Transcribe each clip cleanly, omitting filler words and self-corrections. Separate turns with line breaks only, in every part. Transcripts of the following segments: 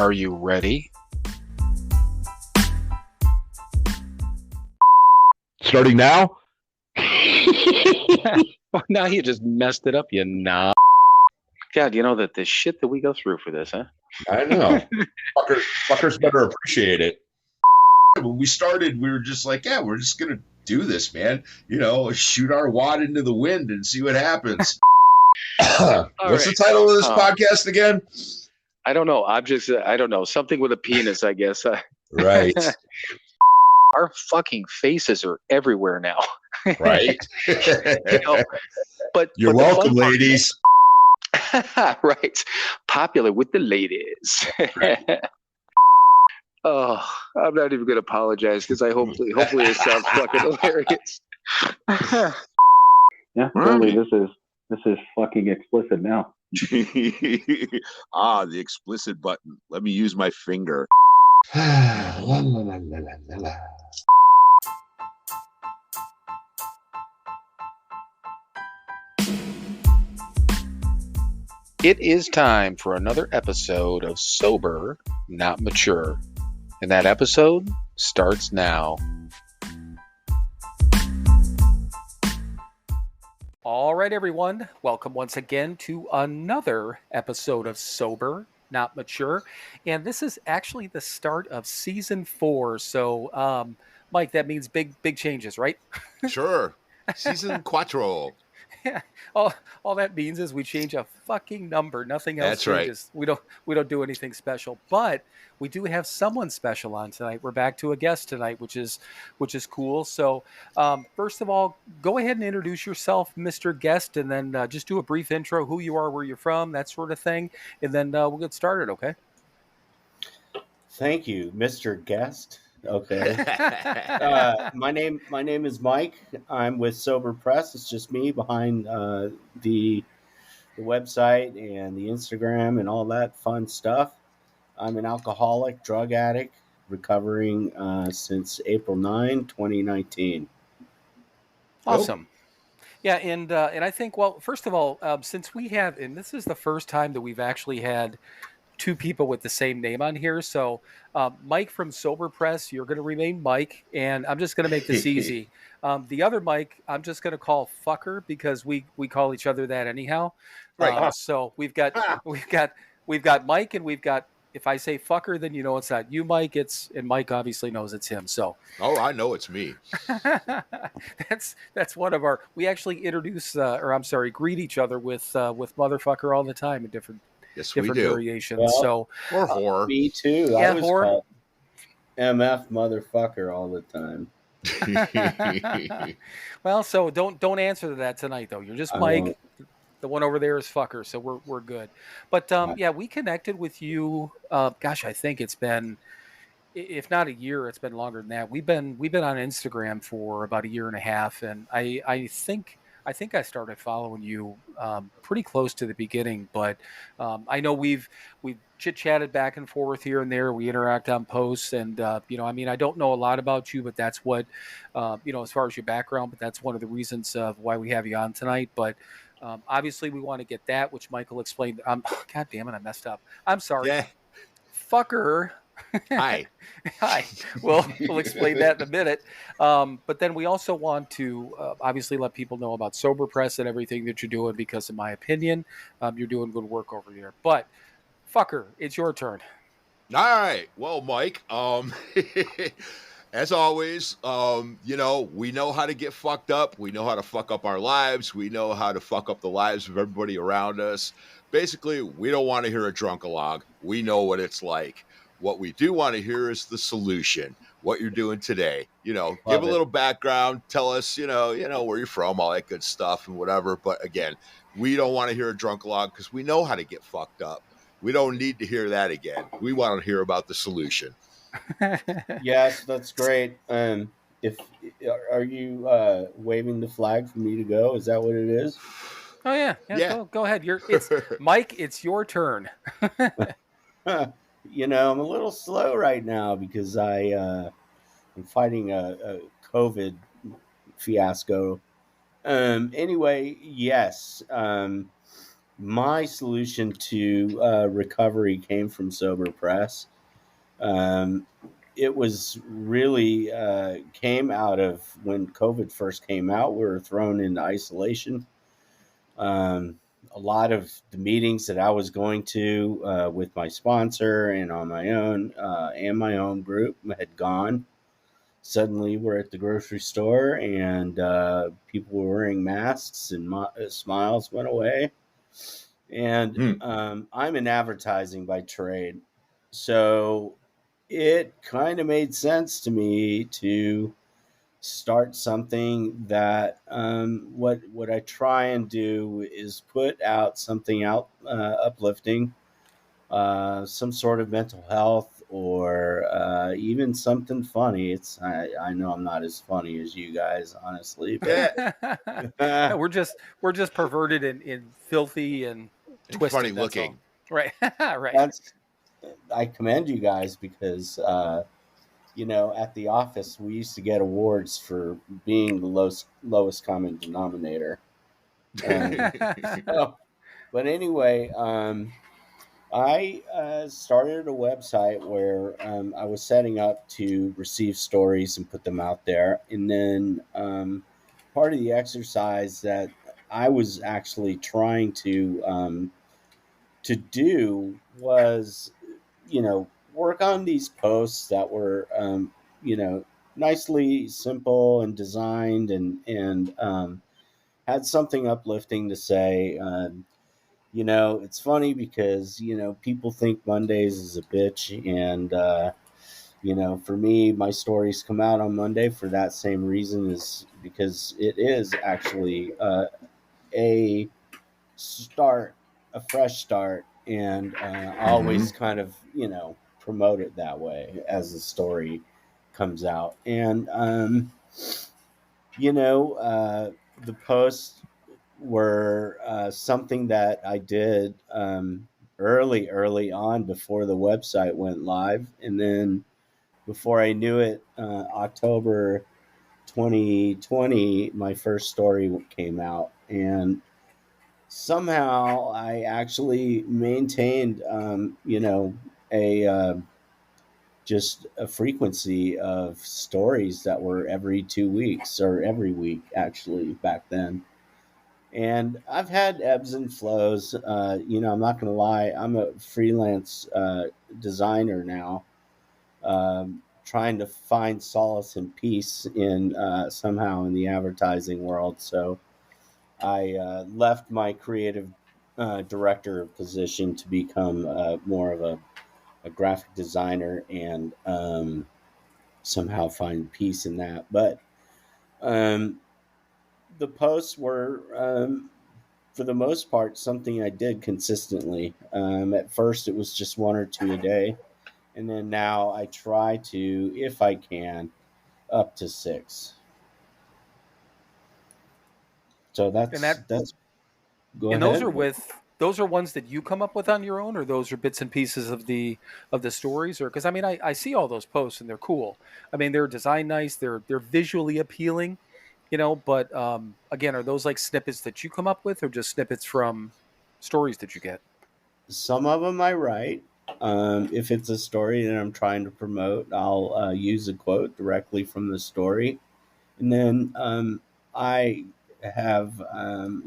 Are you ready?
Starting now?
Now you just messed it up, you knob. God, you know that the shit that we go through for this, huh?
I know. Fuckers better appreciate it. When we started, we were just like, yeah, we're just going to do this, man. You know, shoot our wad into the wind and see what happens. What's the title of this podcast again?
I don't know. I don't know. Something with a penis, I guess.
Right.
Our fucking faces are everywhere now.
Right.
You know, but
You're welcome, ladies.
Right. Popular with the ladies. Right. Oh, I'm not even going to apologize because hopefully it sounds fucking hilarious.
Yeah, totally. This is fucking explicit now.
The explicit button. Let me use my finger.
La, la, la, la, la, la.
It is time for another episode of Sober, Not Mature. And that episode starts now. All right, everyone. Welcome once again to another episode of Sober, Not Mature. And this is actually the start of season 4. So, Mike, that means big changes, right?
Sure. Season quattro.
Yeah, all that means is we change a fucking number. Nothing else
That's
changes. Right. We don't do anything special, but we do have someone special on tonight. We're back to a guest tonight, which is cool. So, first of all, go ahead and introduce yourself, Mr. Guest, and then just do a brief intro, who you are, where you're from, that sort of thing, and then we'll get started. Okay.
Thank you, Mr. Guest. Okay. My name is Mike. I'm with Sober Press. It's just me behind the website and the Instagram and all that fun stuff. I'm an alcoholic, drug addict, recovering since April 9, 2019.
Awesome. Yeah, and I think, well, first of all, since we have, and this is the first time that we've actually had two people with the same name on here. So Mike from Sober Press, you're going to remain Mike, and I'm just going to make this easy. The other Mike, I'm just going to call Fucker because we call each other that anyhow.
Right.
So we've got Mike, and we've got, if I say Fucker, then you know it's not you, Mike. And Mike obviously knows it's him. So
I know it's me.
that's one of our. We actually introduce, greet each other with motherfucker all the time in different variations.
Well,
or whore.
Me too.
Yeah,
I was
whore.
called MF motherfucker all the time.
Well, so don't answer to that tonight though. You're just Mike. The one over there is Fucker, so we're good. But yeah, we connected with you. I think it's been, if not a year, it's been longer than that. We've been on Instagram for about a year and a half, and I think I started following you pretty close to the beginning, but I know we've chit-chatted back and forth here and there. We interact on posts, and I don't know a lot about you, but that's what as far as your background, but that's one of the reasons of why we have you on tonight. But obviously, we want to get that, which Michael explained. God damn it, I messed up. I'm sorry.
Yeah.
Fucker.
Hi.
We'll explain that in a minute. But then we also want to obviously let people know about Sober Press and everything that you're doing, because in my opinion, you're doing good work over there. But Fucker, it's your turn.
All right. Well, Mike, as always, we know how to get fucked up. We know how to fuck up our lives. We know how to fuck up the lives of everybody around us. Basically, we don't want to hear a drunk-a-log. We know what it's like. What we do want to hear is the solution, what you're doing today. Give a little background, tell us, where you're from, all that good stuff and whatever. But again, we don't want to hear a drunk-a-log because we know how to get fucked up. We don't need to hear that again. We want to hear about the solution.
Yes, that's great. Are you waving the flag for me to go? Is that what it is?
Oh yeah. Go ahead. It's Mike. It's your turn.
I'm a little slow right now because I'm fighting a COVID fiasco. Anyway, yes. my solution to recovery came from Sober Press. Um, it was really came out of when COVID first came out. We were thrown into isolation. Um, a lot of the meetings that I was going to with my sponsor and on my own and my own group had gone. Suddenly, we're at the grocery store and people were wearing masks and smiles went away. And I'm in advertising by trade. So it kind of made sense to me to start something that what I try and do is put out something out uplifting, some sort of mental health or even something funny. I know I'm not as funny as you guys, honestly, but
No, we're just perverted and filthy and twisted.
funny
that's all.
looking.
Right. Right.
that's I commend you guys because at the office we used to get awards for being the lowest common denominator. And but anyway, I started a website where I was setting up to receive stories and put them out there. And then part of the exercise that I was actually trying to do was, work on these posts that were, nicely simple and designed and had something uplifting to say. It's funny because people think Mondays is a bitch, and for me, my stories come out on Monday for that same reason, is because it is actually a start, a fresh start, and always kind of promote it that way as the story comes out, and the posts were something that I did early on before the website went live. And then before I knew it, October 2020, my first story came out. And somehow I actually maintained, a just a frequency of stories that were every 2 weeks or every week, actually, back then. And I've had ebbs and flows. I'm not going to lie. I'm a freelance designer now, trying to find solace and peace in somehow in the advertising world. So I left my creative director position to become more of a graphic designer and somehow find peace in that. But um, the posts were for the most part, something I did consistently. At first, it was just one or two a day, and then now I try to, if I can, up to 6. So
And that
that's. Go
and
ahead.
those are ones that you come up with on your own, or those are bits and pieces of the stories, or because I mean I see all those posts and they're cool. I mean they're designed nice, they're visually appealing, but again, are those like snippets that you come up with or just snippets from stories that you get?
Some of them I write. If it's a story that I'm trying to promote, I'll use a quote directly from the story. And then I have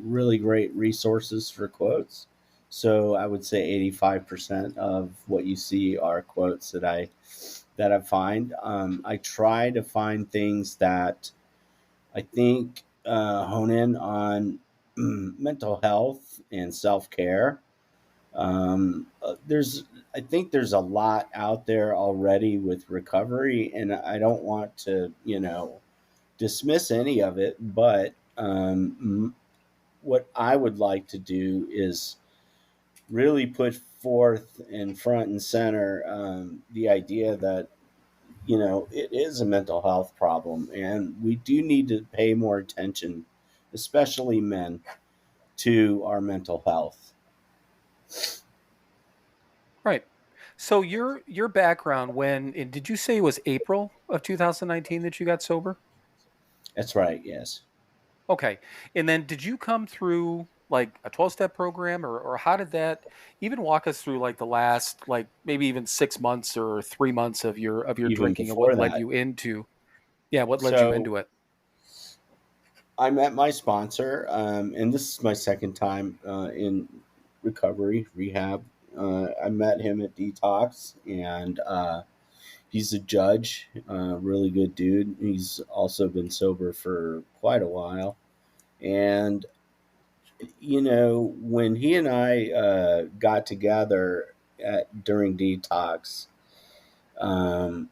really great resources for quotes. So I would say 85% of what you see are quotes that I find. I try to find things that I think hone in on mental health and self care. There's I think there's a lot out there already with recovery, and I don't want to dismiss any of it, but what I would like to do is really put forth in front and center the idea that it is a mental health problem, and we do need to pay more attention, especially men, to our mental health.
Right. So your background, did you say it was April of 2019 that you got sober?
That's right. Yes.
Okay. And then did you come through like a 12-step program, or how did that even walk us through like the last, like maybe even 6 months or 3 months of your
Even
drinking, and
before
what led
that.
you into, yeah, what led you
So
into it?
I met my sponsor, and this is my second time in recovery rehab. I met him at Detox, and he's a judge, really good dude. He's also been sober for quite a while, and when he and I got together during Detox, um,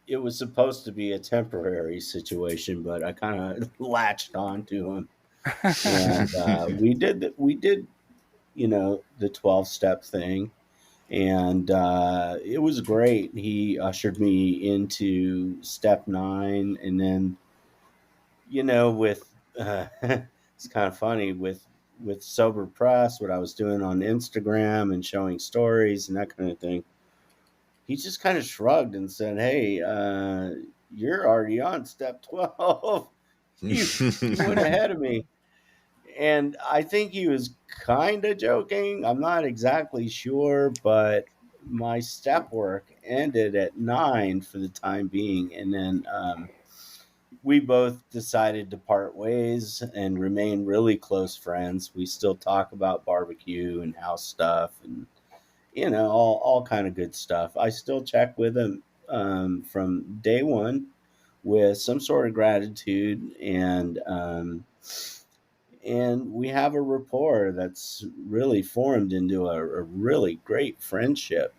it was supposed to be a temporary situation, but I kind of latched on to him, and we did the 12-step thing, and it was great. He ushered me into step 9, and then with it's kind of funny with Sober Press, what I was doing on Instagram and showing stories and that kind of thing. He just kind of shrugged and said, "Hey, you're already on step 12. You went ahead of me." And I think he was kind of joking. I'm not exactly sure, but my step work ended at 9 for the time being, and then we both decided to part ways and remain really close friends. We still talk about barbecue and house stuff, and all kind of good stuff. I still check with him from day one with some sort of gratitude, and we have a rapport that's really formed into a really great friendship.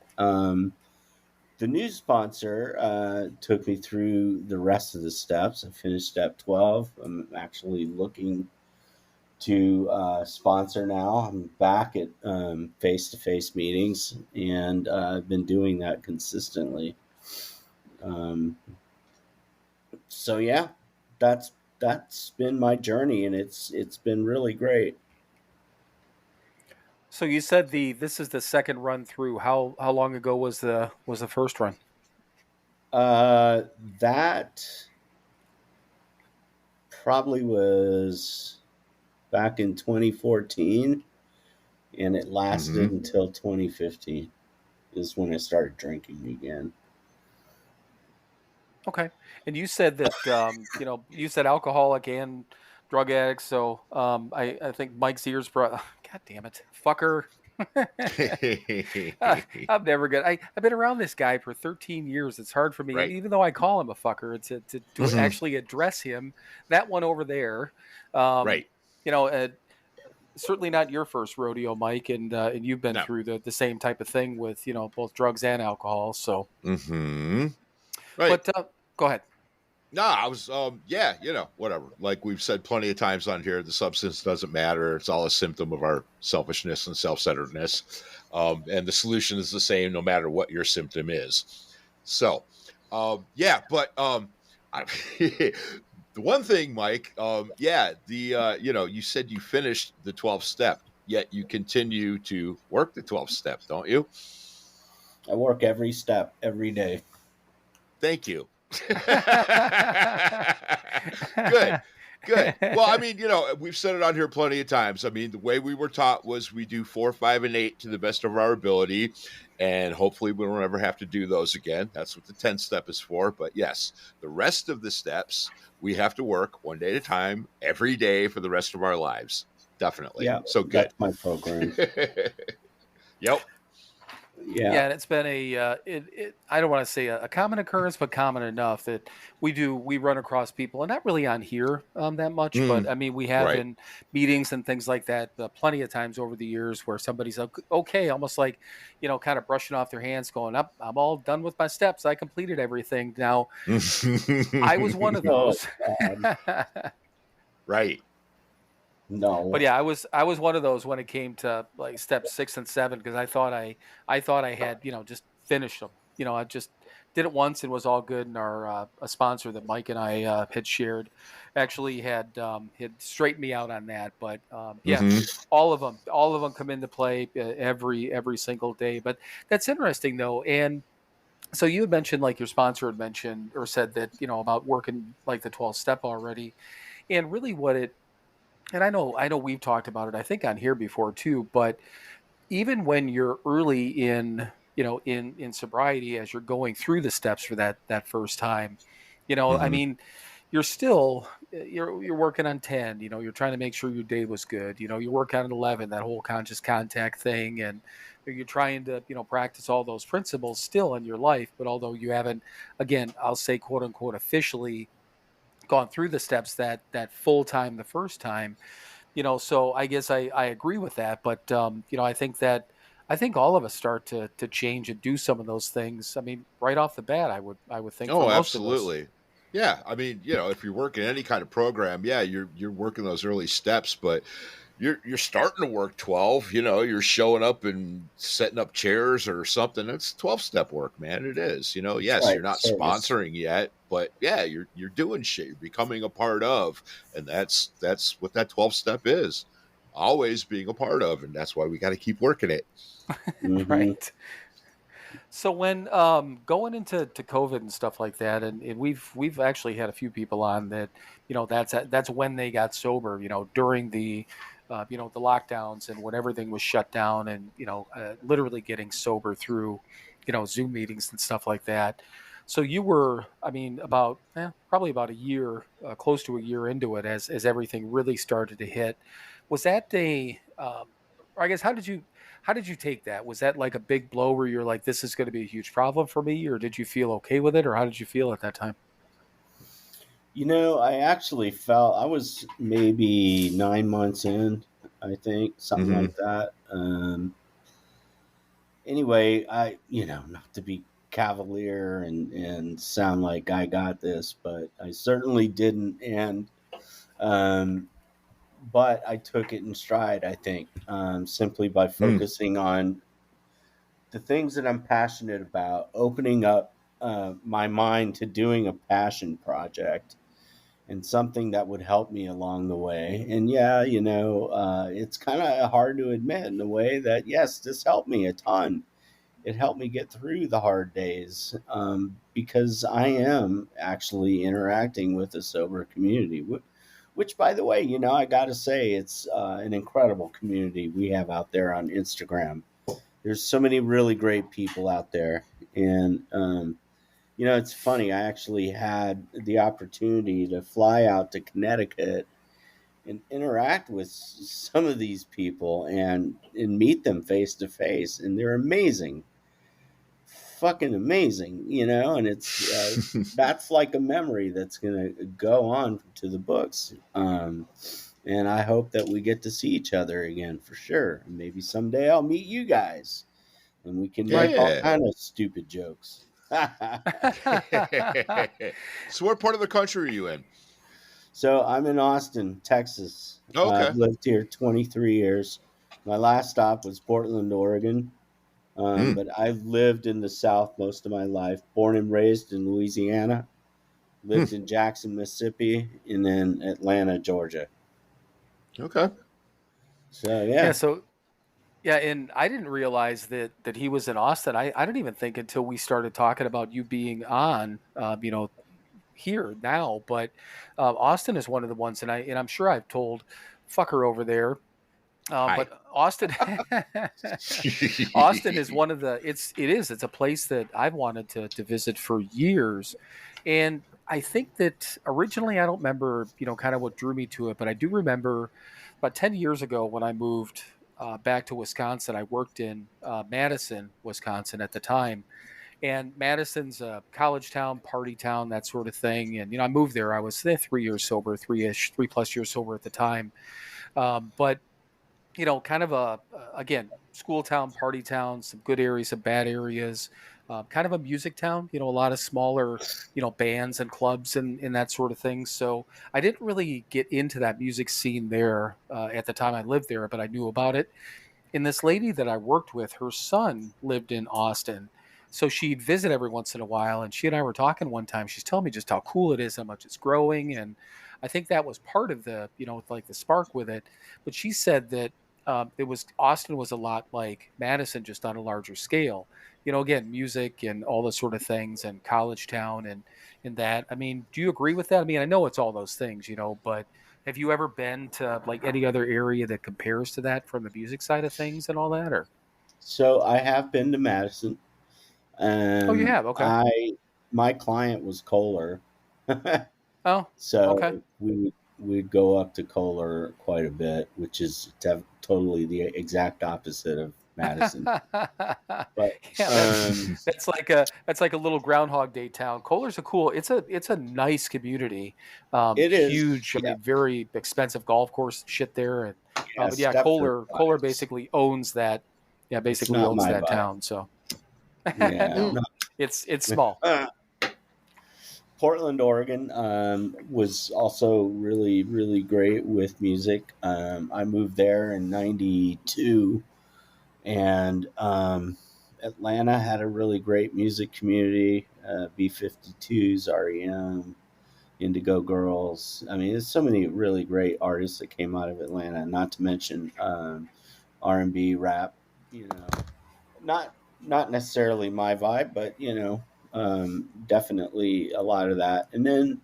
The new sponsor took me through the rest of the steps. I finished step 12. I'm actually looking to sponsor now. I'm back at face-to-face meetings, and I've been doing that consistently. Um, so yeah, that's been my journey, and it's been really great.
So you said this is the second run through. How long ago was the first run?
That probably was back in 2014, and it lasted until 2015 is when I started drinking again.
Okay. And you said that you said alcoholic and drug addict. So I think Mike's ears brought. God damn it, fucker. I'm never good. I've been around this guy for 13 years. It's hard for me,
Right.
even though I call him a fucker, to actually address him. That one over there, um,
Right.
you know, uh, certainly not your first rodeo, Mike, and you've been
No.
through the same type of thing with both drugs and alcohol. So,
Right.
but go ahead.
No, I was yeah, whatever. Like we've said plenty of times on here, the substance doesn't matter. It's all a symptom of our selfishness and self-centeredness. And the solution is the same no matter what your symptom is. So, yeah, but I, the one thing, Mike, yeah, you said you finished the 12th step, yet you continue to work the 12th step, don't you?
I work every step every day.
Thank you. Good. Good. Well, I mean, we've said it on here plenty of times. I mean, the way we were taught was we do 4, 5, and 8 to the best of our ability. And hopefully we don't ever have to do those again. That's what the 10th step is for. But yes, the rest of the steps, we have to work one day at a time, every day for the rest of our lives. Definitely.
Yeah,
So good.
that's my program.
Yep.
Yeah.
Yeah, and it's been I don't want to say a common occurrence, but common enough that we run across people, and not really on here that much, but I mean we have
Right.
in meetings and things like that plenty of times over the years where somebody's okay, almost like kind of brushing off their hands, going up. I'm all done with my steps. I completed everything. Now I was one of
Oh,
those.
Right.
no.
But yeah, I was one of those when it came to like step 6 and 7, because I thought I had just finished them. I just did it once and was all good. And our a sponsor that Mike and I had shared actually had straightened me out on that. But yeah, all of them come into play every single day. But that's interesting though. And so you had mentioned, like, your sponsor had mentioned or said that about working like the 12 step already, and really and I know we've talked about it, I think on here before too, but even when you're early in, in sobriety, as you're going through the steps for that first time, I
Hmm.
mean, you're still, you're working on 10, you're trying to make sure your day was good, you're working on 11, that whole conscious contact thing, and you're trying to, practice all those principles still in your life. But although you haven't, again, I'll say, quote unquote, officially gone through the steps that full time the first time, so I guess I agree with that. But I think all of us start to change and do some of those things. I mean, right off the bat, I would think for
Oh,
most of us.
absolutely. Yeah, I mean, if you're working any kind of program, yeah, you're working those early steps, but you're starting to work 12, you're showing up and setting up chairs or something. That's 12-step work, man. It is.
That's
Yes,
right.
you're not
Service.
sponsoring yet, but yeah, you're doing shit. You're becoming a part of, and that's what that 12-step is. Always being a part of, and that's why we got to keep working it.
Hmm.
Right. So when going into COVID and stuff like that, and we've actually had a few people on that, that's when they got sober, during the the lockdowns and when everything was shut down, and literally getting sober through Zoom meetings and stuff like that. So you were, I mean, about probably about a year, close to a year into it, as everything really started to hit. Was that or I guess how did you take that? Was that like a big blow where you're like, this is going to be a huge problem for me? Or did you feel okay with it? Or how did you feel at that time?
I actually felt I was maybe 9 months in, I think, something
Hmm.
like that. Anyway, not to be cavalier and sound like I got this, but I certainly didn't. And, um, but I took it in stride, I think, simply by
Mm.
focusing on the things that I'm passionate about, opening up my mind to doing a passion project and something that would help me along the way. And yeah, it's kind of hard to admit in a way that, yes, this helped me a ton. It helped me get through the hard days because I am actually interacting with a sober community. Which, by the way, I got to say, it's an incredible community we have out there on Instagram. There's so many really great people out there. And, it's funny. I actually had the opportunity to fly out to Connecticut and interact with some of these people and meet them face to face. And they're amazing, fucking amazing, and it's that's like a memory that's gonna go on to the books. And I hope that we get to see each other again for sure. Maybe someday I'll meet you guys and we can make
Right.
all
Yeah.
kind of stupid jokes.
So, what part of the country are you in?
So I'm in Austin, Texas.
Oh,
I've
okay.
lived here 23 years. My last stop was Portland, Oregon.
Mm.
But I've lived in the South most of my life. Born and raised in Louisiana,
Hmm.
lived in Jackson, Mississippi, and then Atlanta, Georgia.
Okay.
So
Yeah.
yeah,
So yeah, and I didn't realize that he was in Austin. I didn't even think until we started talking about you being on, here now. But Austin is one of the ones, and I'm sure I've told fucker over there.
Hi.
But Austin, Austin is one of the. It's a place that I've wanted to visit for years, and I think that originally I don't remember kind of what drew me to it, but I do remember about 10 years ago when I moved back to Wisconsin. I worked in Madison, Wisconsin at the time, and Madison's a college town, party town, that sort of thing. And I moved there. I was there 3 years sober, 3+ years sober at the time, but kind of again, school town, party town, some good areas, some bad areas, kind of a music town, a lot of smaller, bands and clubs and that sort of thing. So I didn't really get into that music scene there at the time I lived there, but I knew about it. And this lady that I worked with, her son lived in Austin. So she'd visit every once in a while. And she and I were talking one time. She's telling me just how cool it is, how much it's growing. And I think that was part of the, like the spark with it. But she said that it was Austin was a lot like Madison, just on a larger scale. Again, music and all those sort of things, and college town and that. I mean, do you agree with that? I mean, I know it's all those things, but Have you ever been to like any other area that compares to that from the music side of things and all that? Or
So I have been to Madison.
oh, you have? Okay.
My client was Kohler,
Oh,
so
okay.
we'd go up to Kohler quite a bit, which is totally the exact opposite of Madison. But
Yeah, that's like a little Groundhog Day town. Kohler's a cool. It's a nice community.
it is,
Huge. I
yeah,
mean, very expensive golf course and shit there. And
yeah,
but yeah,
Stepford
Kohler
vibes.
basically owns that. Yeah,
It's
basically
not
owns
my
that
vibe.
town. So
Yeah,
no, it's small.
Portland, Oregon, was also really, really great with music. I moved there in '92, and Atlanta had a really great music community. B-52s, REM, Indigo Girls. I mean, there's so many really great artists that came out of Atlanta. Not to mention R&B, rap. You know, not necessarily my vibe, but definitely a lot of that. And then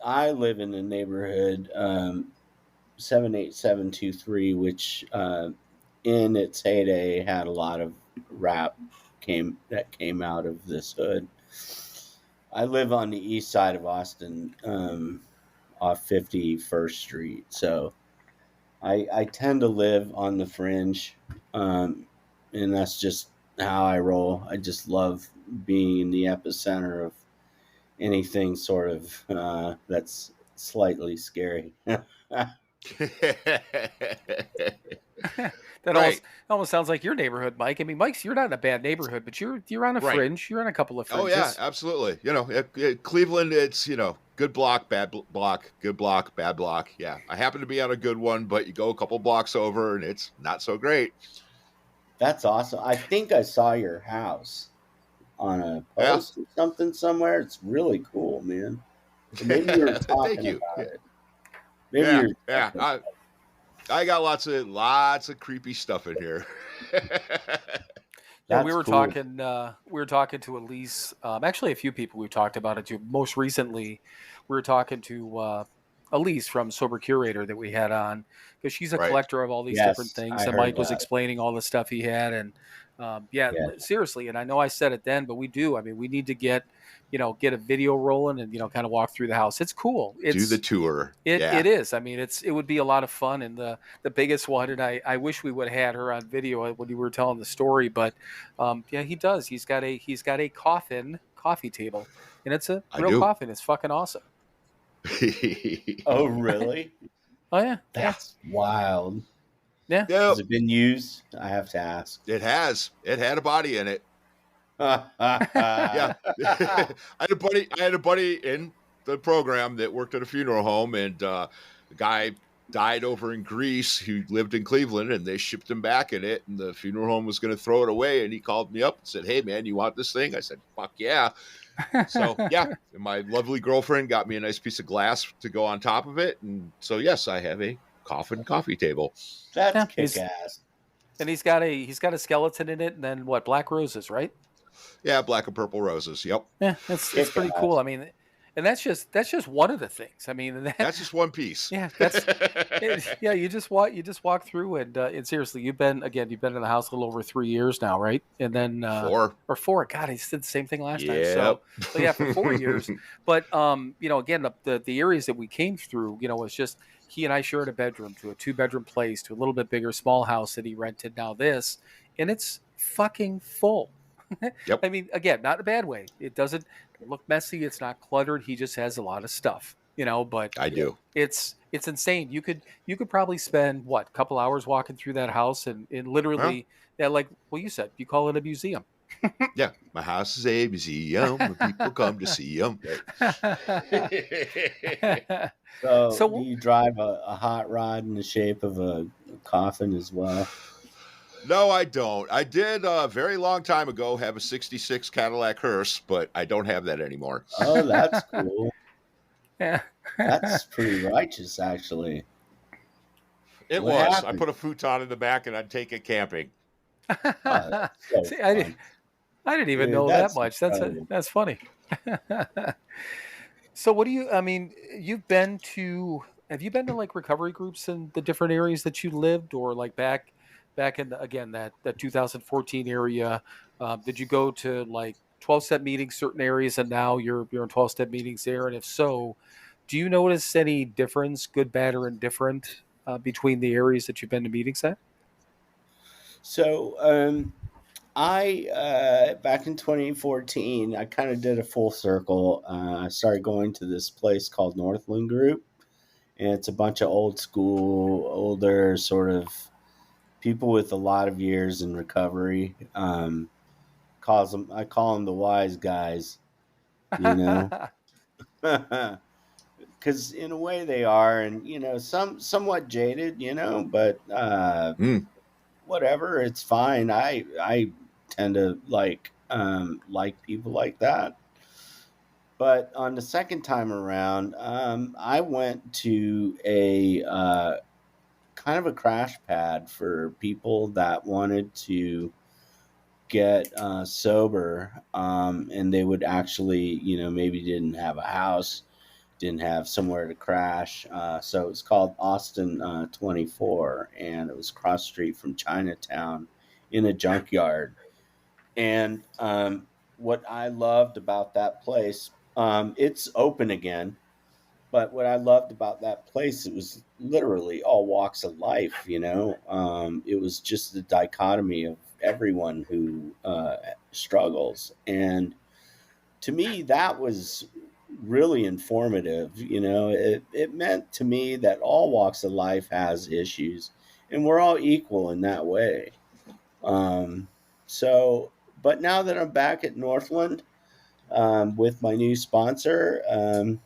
I live in a neighborhood 78723, which in its heyday had a lot of rap came out of this hood. I live on the east side of Austin, off 51st Street, so I tend to live on the fringe, and that's just how I roll. I just love being in the epicenter of anything sort of that's slightly scary.
That
Right.
almost sounds like your neighborhood, Mike. I mean, Mike's you're not in a bad neighborhood, but you're on a
Right.
fringe. You're on a couple of
Oh
fringes.
yeah, absolutely. Cleveland, it's good block, bad block, good block, bad block. Yeah, I happen to be on a good one, but you go a couple blocks over and it's not so great.
That's awesome. I think I saw your house on a
Yeah.
post or something somewhere. It's really cool, man. Or maybe you were talking
Thank you.
about
Yeah.
it. Maybe you're
Yeah. I got lots of creepy stuff in here.
Yeah,
That's cool.
we were talking to Elise. Actually, a few people we've talked about it to. Most recently, we were talking to Elise from Sober Curator that we had on because she's a
Right.
collector of all these different
Yes,
things.
I
And
heard
Mike was
that.
explaining all the stuff he had, and
Yeah.
seriously. And I know I said it then, but we do. I mean, we need to get a video rolling and kind of walk through the house. It's cool.
Do the tour.
It is. I mean, it would be a lot of fun. And the biggest one, and I wish we would have had her on video when you were telling the story, but yeah, he does. He's got a coffee table, and it's a
I
real
do.
coffin. It's fucking awesome.
Oh, really?
Oh yeah,
That's wild.
yeah.
Yep.
Has it been used? I have to ask.
It has. It had a body in it.
Yeah.
Yeah. I had a buddy in the program that worked at a funeral home, and the guy died over in Greece who lived in Cleveland, and they shipped him back in it, and the funeral home was going to throw it away, and he called me up and said, "Hey man, you want this thing?" I said, "Fuck yeah." So yeah, and my lovely girlfriend got me a nice piece of glass to go on top of it, and so yes, I have a coffee table.
That's
Yeah,
kick ass.
And he's got a skeleton in it, and then what? Black roses, right?
Yeah, black and purple roses. Yep.
Yeah, it's pretty cool. I mean, and that's just one of the things. I mean,
that's just one piece.
Yeah, yeah. You just walk through, and seriously, you've been in the house a little over 3 years now, right? And then 4. God, he did the same thing last time. So yeah, for 4 years. But again, the areas that we came through, was just he and I shared a bedroom to a 2-bedroom place to a little bit bigger small house that he rented. Now this, and it's fucking full.
Yep.
I mean, again, not in a bad way. It doesn't look messy. It's not cluttered. He just has a lot of stuff, but
I do.
It's insane. You could probably spend a couple hours walking through that house and literally, like you said, you call it a museum.
Yeah, my house is a museum where people come to see them.
So do you drive a hot rod in the shape of a coffin as well?
No, I don't. I did a very long time ago have a 66 Cadillac hearse, but I don't have that anymore.
Oh, that's cool.
Yeah.
That's pretty righteous, actually.
It
What
was.
happened?
I put a futon in the back and I'd take it camping.
So
See, I didn't even know that much.
incredible.
That's funny. So what do you? I mean, you've been to. Have you been to like recovery groups in the different areas that you lived, or like back in again that 2014 area? Did you go to like 12-step meetings certain areas, and now you're in 12-step meetings there? And if so, do you notice any difference, good, bad, or indifferent, between the areas that you've been to meetings at?
So, I back in 2014, I kind of did a full circle. I started going to this place called Northland Group, and it's a bunch of old school, older sort of people with a lot of years in recovery. I call them the wise guys, you know, because in a way they are, and somewhat jaded, but
Mm.
whatever, it's fine. I tend to like people like that. But on the second time around, I went to a kind of a crash pad for people that wanted to get sober, and they would actually, maybe didn't have a house, didn't have somewhere to crash. So it's called Austin 24, and it was cross street from Chinatown in a junkyard. And what I loved about that place, it's open again. But what I loved about that place, it was literally all walks of life. It was just the dichotomy of everyone who struggles, and to me, that was really informative. It meant to me that all walks of life has issues, and we're all equal in that way. Um, so, but now that I'm back at Northland with my new sponsor, I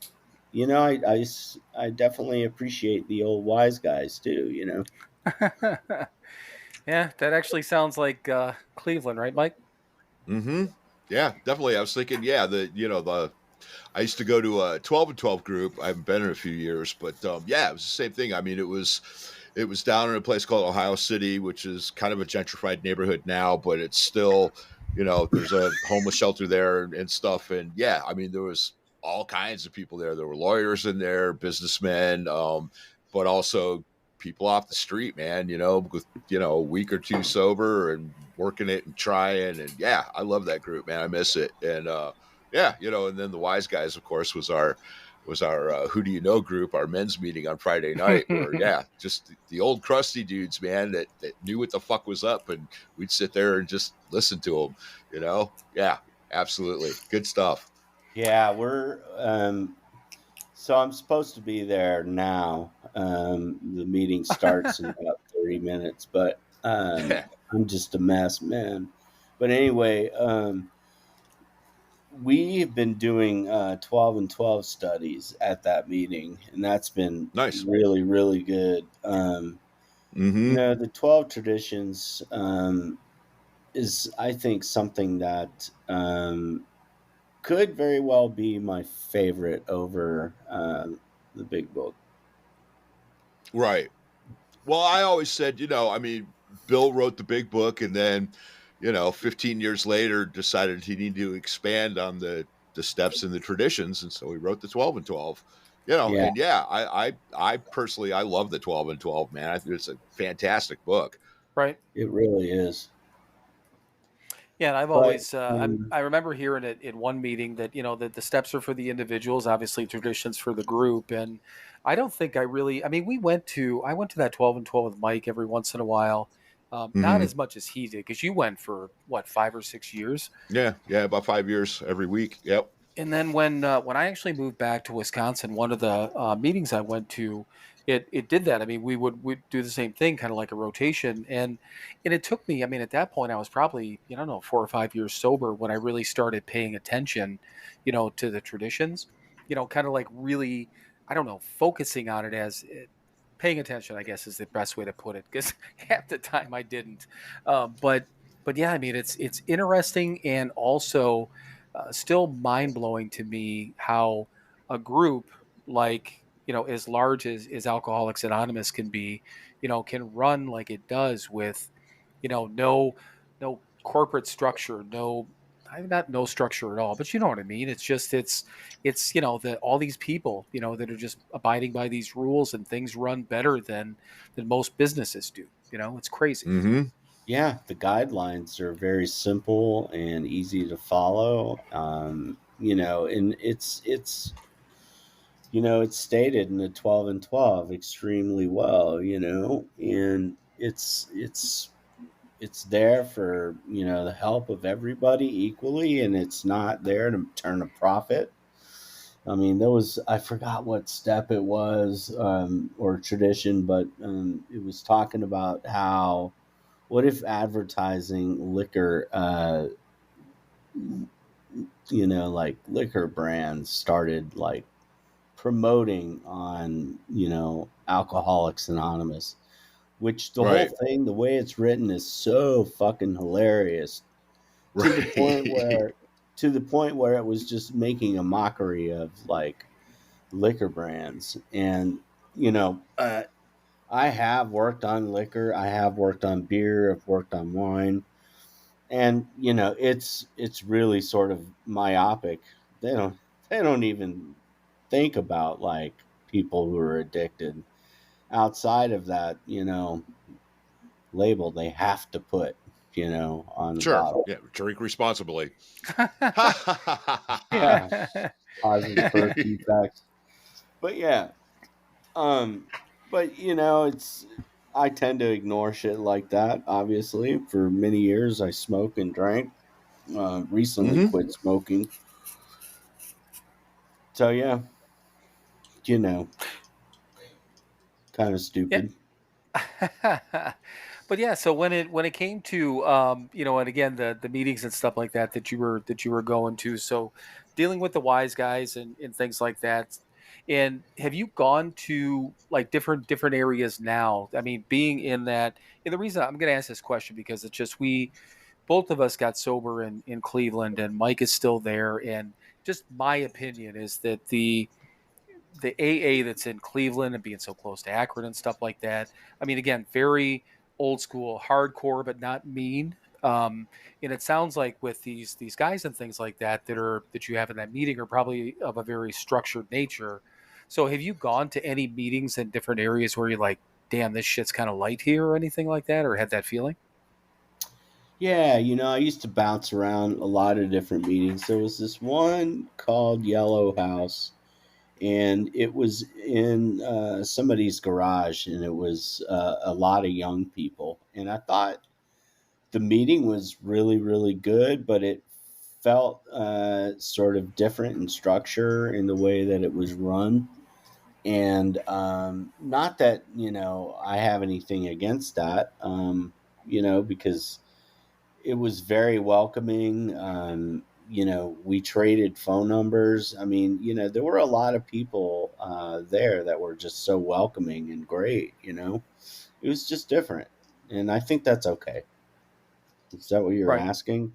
definitely appreciate the old wise guys too.
Yeah, that actually sounds like Cleveland, right, Mike?
Mm-hmm. Yeah, definitely. I was thinking, yeah, the I used to go to a 12 and 12 group. I haven't been in a few years, but yeah, it was the same thing. I mean, it was down in a place called Ohio City, which is kind of a gentrified neighborhood now, but it's still, there's a homeless shelter there and stuff. And yeah, I mean, there was all kinds of people there. There were lawyers in there, businessmen, but also people off the street, man, with, a week or two sober and working it and trying. And yeah, I love that group, man. I miss it. And, yeah, and then the wise guys, of course, was our who do you know group, our men's meeting on Friday night, where yeah, just the old crusty dudes, man, that knew what the fuck was up, and we'd sit there and just listen to them. Yeah, absolutely, good stuff.
Yeah, we're so I'm supposed to be there now. The meeting starts in about 30 minutes, but I'm just a mess, man. But anyway, we've been doing 12 and 12 studies at that meeting, and that's been
Nice.
really, really good.
Mm-hmm.
The 12 traditions is, I think, something that could very well be my favorite over the big book.
Right. Well, I always said, I mean, Bill wrote the big book, and then, 15 years later, decided he needed to expand on the steps and the traditions, and so he wrote the 12 and 12.
Yeah,
And yeah, I personally I love the 12 and 12, man. I think it's a fantastic book.
Right.
it really is.
Yeah, and I've
But
always I remember hearing it in one meeting that that the steps are for the individuals, obviously traditions for the group, and I don't think I really. I mean, I went to that 12 and 12 with Mike every once in a while, not
Mm-hmm.
as much as he did because you went for what 5 or 6 years.
Yeah, about 5 years every week. Yep.
And then when I actually moved back to Wisconsin, one of the meetings I went to, it did that. I mean, we'd do the same thing, kind of like a rotation, and it took me. I mean, at that point, I was probably I don't know 4 or 5 years sober when I really started paying attention, to the traditions, kind of like really, I don't know, focusing on it as paying attention. I guess is the best way to put it because half the time I didn't, but yeah, I mean, it's interesting and also still mind blowing to me how a group like as large as Alcoholics Anonymous can be, can run like it does with no corporate structure, no not no structure at all, but you know what I mean. It's just it's that all these people that are just abiding by these rules, and things run better than most businesses do. It's crazy.
Mm-hmm.
Yeah, the guidelines are very simple and easy to follow. And it's stated in the 12 and 12 extremely well, and it's there for, the help of everybody equally, and it's not there to turn a profit. I mean, I forgot what step it was, or tradition, but it was talking about how, what if advertising liquor, like liquor brands started like promoting on, Alcoholics Anonymous, which the whole
Right.
thing, the way it's written, is so fucking hilarious to the point
Right.
where it was just making a mockery of like liquor brands. And I have worked on liquor, I have worked on beer, I've worked on wine, and it's really sort of myopic. They don't even think about like people who are addicted outside of that, label they have to put, on the
Sure.
bottle.
Yeah. Drink responsibly.
Yeah, positive birth defects. But yeah, um, but it's I tend to ignore shit like that. Obviously, for many years I smoked and drank. Recently
Mm-hmm.
quit smoking. So yeah, you know, kind of
Yeah.
stupid.
But yeah, so when it came to and again the meetings and stuff like that you were going to, so dealing with the wise guys and things like that. And have you gone to like different areas now? I mean, being in that, and the reason I'm going to ask this question because it's just we both of us got sober in Cleveland, and Mike is still there. And just my opinion is that the AA that's in Cleveland and being so close to Akron and stuff like that. I mean, again, very old school, hardcore, but not mean. And it sounds like with these guys and things like that you have in that meeting are probably of a very structured nature. So, have you gone to any meetings in different areas where you're like, "Damn, this shit's kind of light here," or anything like that, or had that feeling?
Yeah, I used to bounce around a lot of different meetings. There was this one called Yellow House, and it was in somebody's garage, and it was a lot of young people. And I thought the meeting was really, really good, but it felt sort of different in structure in the way that it was run. And not that I have anything against that, because it was very welcoming. We traded phone numbers. I mean, there were a lot of people there that were just so welcoming and great. It was just different, and I think that's okay. Is that what you're
Right.
asking?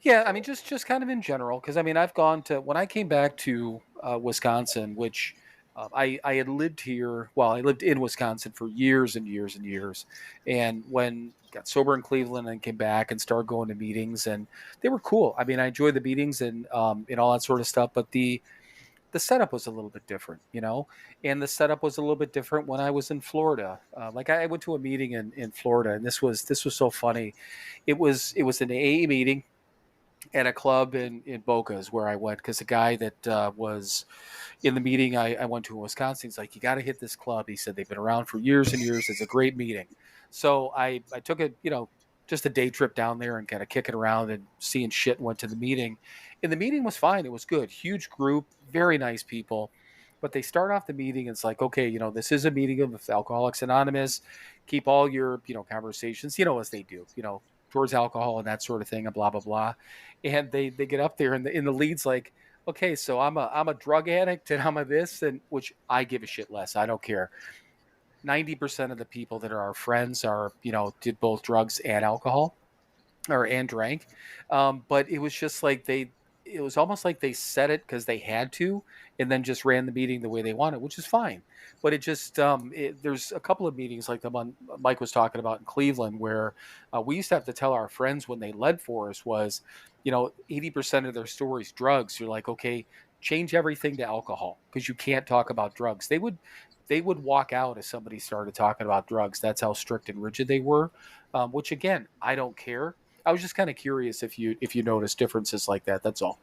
Yeah, I mean, just kind of in general, because I mean, I've gone to when I came back to Wisconsin, which I had lived here. Well, I lived in Wisconsin for years and years and years, and when got sober in Cleveland and came back and started going to meetings, and they were cool. I mean, I enjoyed the meetings and all that sort of stuff, but the setup was a little bit different. And the setup was a little bit different when I was in Florida. Like I went to a meeting in Florida, and this was so funny. It was an AA meeting at a club in Boca is where I went because the guy that was in the meeting I went to in Wisconsin, he's like, you got to hit this club. He said they've been around for years and years. It's a great meeting. So I took just a day trip down there and kind of kicking around and seeing shit. And went to the meeting, and the meeting was fine. It was good, huge group, very nice people. But they start off the meeting. It's like, okay, this is a meeting of Alcoholics Anonymous. Keep all your conversations, as they do, towards alcohol and that sort of thing, and blah blah blah. And they get up there, and the lead's like, okay, so I'm a drug addict, and I'm a this, and which I give a shit less. I don't care. 90% of the people that are our friends are, did both drugs and alcohol, or and drank. But it was just like it was almost like they said it because they had to, and then just ran the meeting the way they wanted, which is fine. But it just there's a couple of meetings like the one Mike was talking about in Cleveland where we used to have to tell our friends when they led for us was, 80% of their stories drugs. You're like, okay, change everything to alcohol because you can't talk about drugs. They would walk out if somebody started talking about drugs. That's how strict and rigid they were. Which again, I don't care. I was just kind of curious if you noticed differences like that. That's all.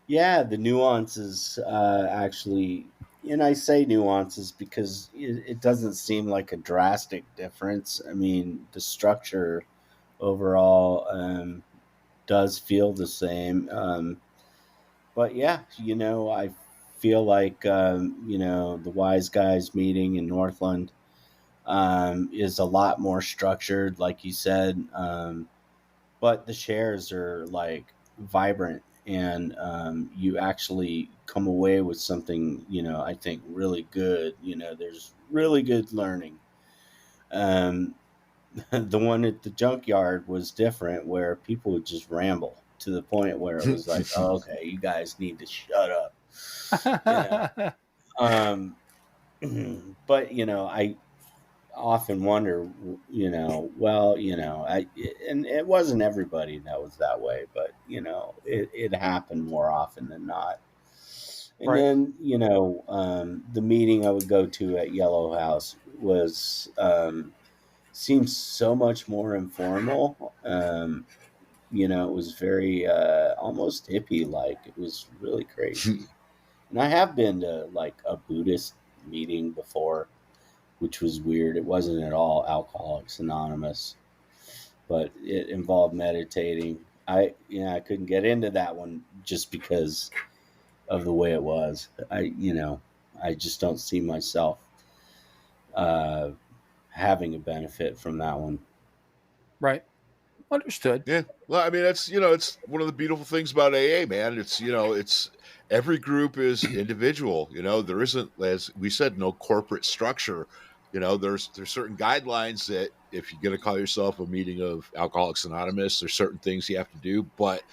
Yeah, the nuances actually, and I say nuances because it doesn't seem like a drastic difference. I mean, the structure overall does feel the same. But yeah, I feel like, the Wise Guys meeting in Northland is a lot more structured, like you said. But the shares are like vibrant, and you actually come away with something, I think really good. There's really good learning. Um, the one at the junkyard was different, where people would just ramble to the point where it was like, oh, okay, you guys need to shut up. Um, but I often wonder, and it wasn't everybody that was that way, but it happened more often than not. And
Right.
then the meeting I would go to at Yellow House was seemed so much more informal. It was very almost hippie like. It was really crazy. And I have been to like a Buddhist meeting before, which was weird. It wasn't at all Alcoholics Anonymous, but it involved meditating. I couldn't get into that one just because of the way it was. I just don't see myself having a benefit from that one.
Right. Understood.
Yeah. Well, I mean, it's one of the beautiful things about AA, man. It's every group is individual. There isn't, as we said, no corporate structure. There's certain guidelines that if you're going to call yourself a meeting of Alcoholics Anonymous, there's certain things you have to do. But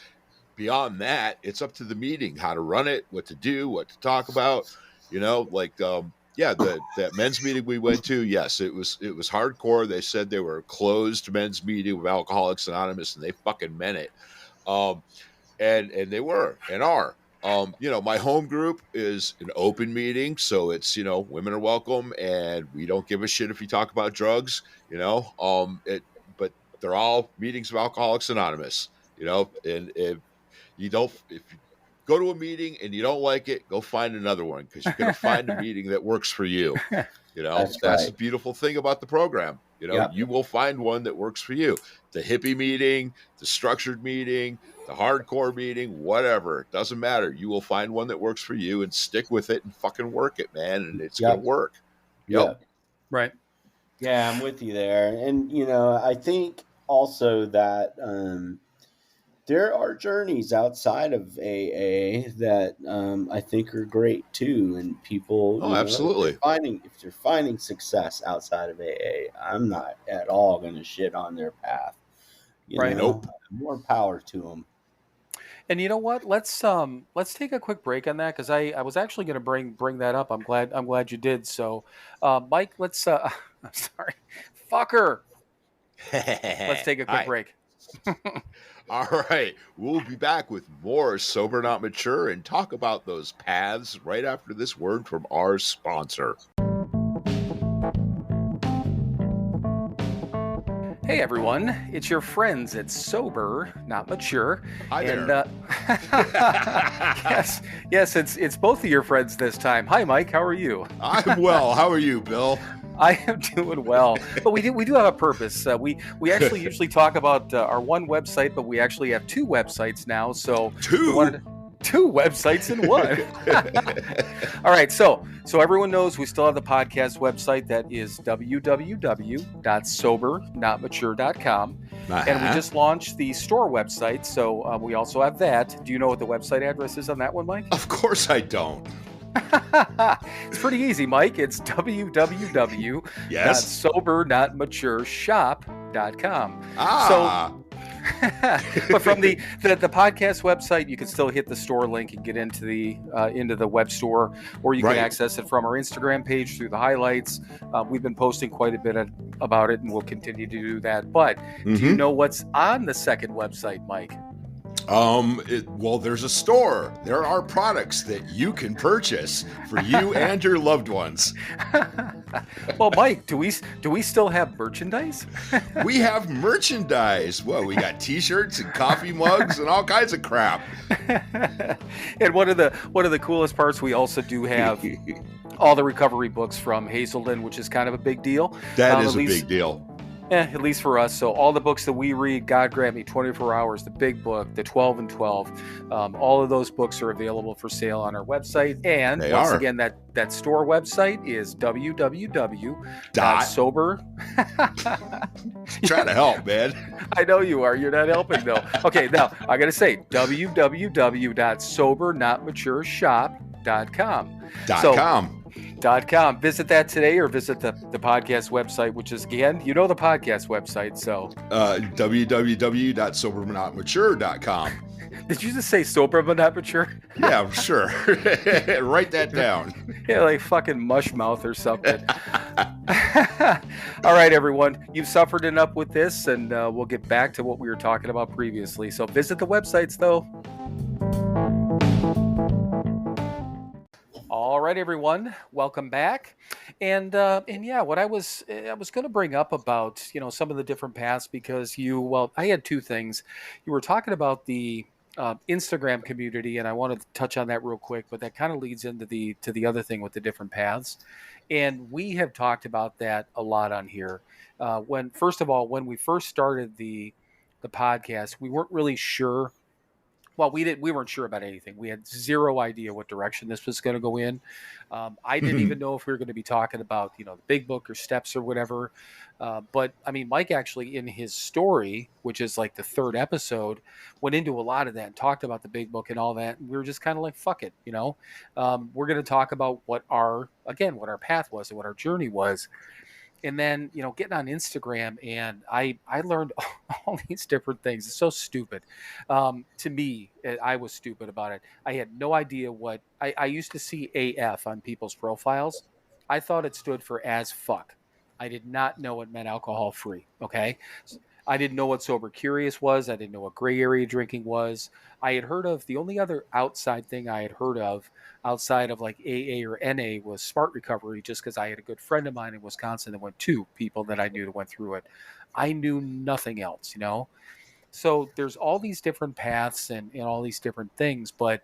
beyond that, it's up to the meeting, how to run it, what to do, what to talk about. That men's meeting we went to, yes, it was hardcore. They said they were a closed men's meeting with Alcoholics Anonymous, and they fucking meant it. And they were and are. My home group is an open meeting, so it's women are welcome, and we don't give a shit if you talk about drugs. But they're all meetings of Alcoholics Anonymous. And if you go to a meeting and you don't like it, go find another one, because you're going to find a meeting that works for you. That's
right.
The beautiful thing about the program.
Yep.
You will find one that works for you. The hippie meeting, the structured meeting, the hardcore meeting, whatever. It doesn't matter. You will find one that works for you and stick with it and fucking work it, man. And it's going to work.
Yep.
Right.
Yeah, I'm with you there. And, I think also that there are journeys outside of AA that I think are great too, and people.
Absolutely.
If they're finding success outside of AA, I'm not at all going to shit on their path.
Right.
Nope.
More power to them.
And you know what? Let's take a quick break on that because I was actually going to bring that up. I'm glad you did. So, Mike, let's. I'm sorry, fucker. Let's take a quick break.
All right. We'll be back with more Sober Not Mature and talk about those paths right after this word from our sponsor.
Hey everyone, it's your friends at Sober Not Mature.
Hi there.
Yes, it's both of your friends this time. Hi Mike, how are you?
I'm well. How are you, Bill?
I am doing well, but we do have a purpose. We actually usually talk about our one website, but we actually have two websites now. So two websites in one. All right, so everyone knows we still have the podcast website that is www.SoberNotMature.com. And we just launched the store website, so we also have that. Do you know what the website address is on that one, Mike?
Of course I don't.
It's pretty easy, Mike. It's www.SoberNotMatureShop.com.
Ah.
But from the podcast website, you can still hit the store link and get into the web store, or you can
Right.
access it from our Instagram page through the highlights. We've been posting quite a bit about it, and we'll continue to do that. But do you know what's on the second website, Mike?
Well, there's a store. There are products that you can purchase for you and your loved ones.
Well, Mike, do we still have merchandise?
We have merchandise. Well, we got T-shirts and coffee mugs and all kinds of crap.
And one of the coolest parts, we also do have all the recovery books from Hazelden, which is kind of a big deal.
That is a big deal.
At least for us. So all the books that we read, God Grant Me, 24 Hours, the Big Book, the 12 and 12, all of those books are available for sale on our website. And once again, that store website is www.sober.
Trying to help, man.
I know you are. You're not helping, though. Okay, now I got to say www.SoberNotMatureShop.com. .com. Visit that today, or visit the podcast website, which is, again, the podcast website. So
www.SoberNotMature.com.
Did you just say sober but not mature?
Yeah, sure. Write that down.
Yeah, like fucking mush mouth or something. All right, everyone. You've suffered enough with this, and we'll get back to what we were talking about previously. So visit the websites, though. All right, everyone, welcome back. And yeah, what I was going to bring up about, some of the different paths, because I had two things. You were talking about the Instagram community, and I wanted to touch on that real quick, but that kind of leads into the other thing with the different paths. And we have talked about that a lot on here. When we first started the podcast, we weren't really sure. Well, we weren't sure about anything. We had zero idea what direction this was going to go in. I didn't even know if we were going to be talking about, the Big Book or steps or whatever. But I mean, Mike actually, in his story, which is like the third episode, went into a lot of that and talked about the Big Book and all that. And we were just kind of like, fuck it, we're going to talk about what our path was and what our journey was. And then, getting on Instagram, and I learned all these different things. It's so stupid. To me, I was stupid about it. I had no idea what I used to see AF on people's profiles. I thought it stood for as fuck. I did not know it meant alcohol free. Okay. I didn't know what sober curious was. I didn't know what gray area drinking was. I had heard of, the only other outside thing I had heard of outside of like AA or NA was Smart Recovery, just because I had a good friend of mine in Wisconsin that went, two people that I knew that went through it. I knew nothing else, So there's all these different paths and all these different things. But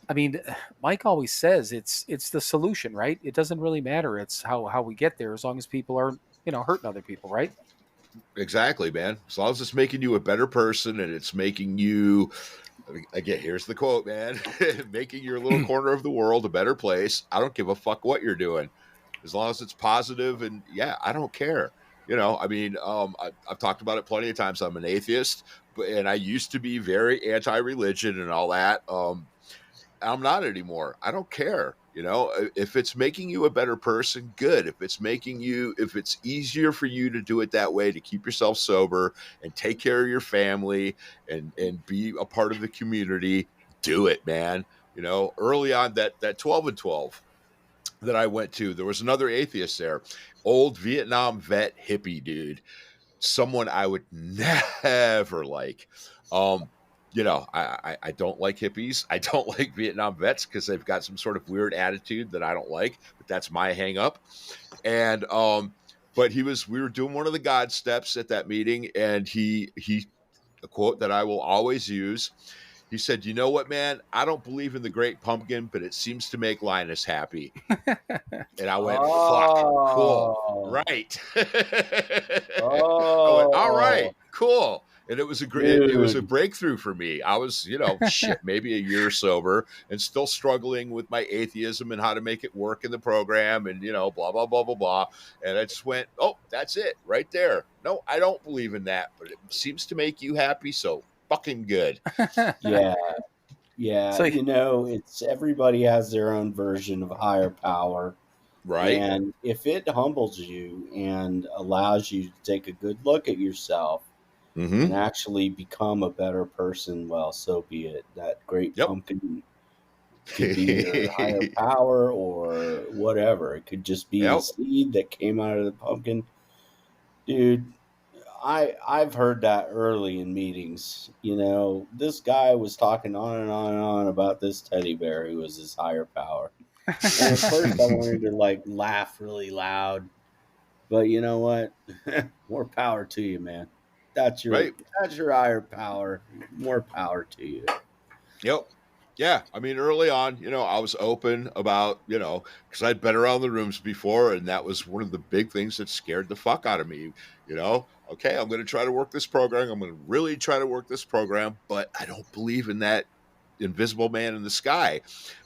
I mean, Mike always says it's the solution, right? It doesn't really matter. It's how we get there, as long as people aren't, hurting other people, right?
Exactly, man. As long as it's making you a better person, and it's making you, again, here's the quote, man, making your little corner of the world a better place. I don't give a fuck what you're doing, as long as it's positive. And yeah, I don't care. I've talked about it plenty of times. I'm an atheist, and I used to be very anti-religion and all that. I'm not anymore. I don't care. If it's making you a better person, good. If it's easier for you to do it that way, to keep yourself sober and take care of your family and be a part of the community, do it, man. Early on that 12 and 12 that I went to, there was another atheist there, old Vietnam vet hippie dude, someone I would never like. I don't like hippies. I don't like Vietnam vets because they've got some sort of weird attitude that I don't like, but that's my hang up. And, but we were doing one of the God steps at that meeting, and he, a quote that I will always use. He said, "You know what, man? I don't believe in the Great Pumpkin, but it seems to make Linus happy." And I went, "Fuck, cool, right?" I went, "All right, cool." And it was it was a breakthrough for me. I was, maybe a year sober and still struggling with my atheism and how to make it work in the program and, blah, blah, blah, blah, blah. And I just went, oh, that's it right there. No, I don't believe in that, but it seems to make you happy. So fucking good.
Yeah. So, it's everybody has their own version of higher power.
Right.
And if it humbles you and allows you to take a good look at yourself, and actually become a better person, well, so be it. That great
Yep.
pumpkin could be your higher power or whatever. It could just be the
Yep.
seed that came out of the pumpkin. Dude, I've heard that early in meetings. You know, this guy was talking on and on and on about this teddy bear who was his higher power. And at first I wanted to like laugh really loud. But you know what? More power to you, man. That's
Right.
your higher power. More power to you.
Yep. Yeah. I mean, early on, you know, I was open about, you know, because I'd been around the rooms before, and that was one of the big things that scared the fuck out of me. You know, okay, I'm going to try to work this program. I'm going to really try to work this program, but I don't believe in that invisible man in the sky.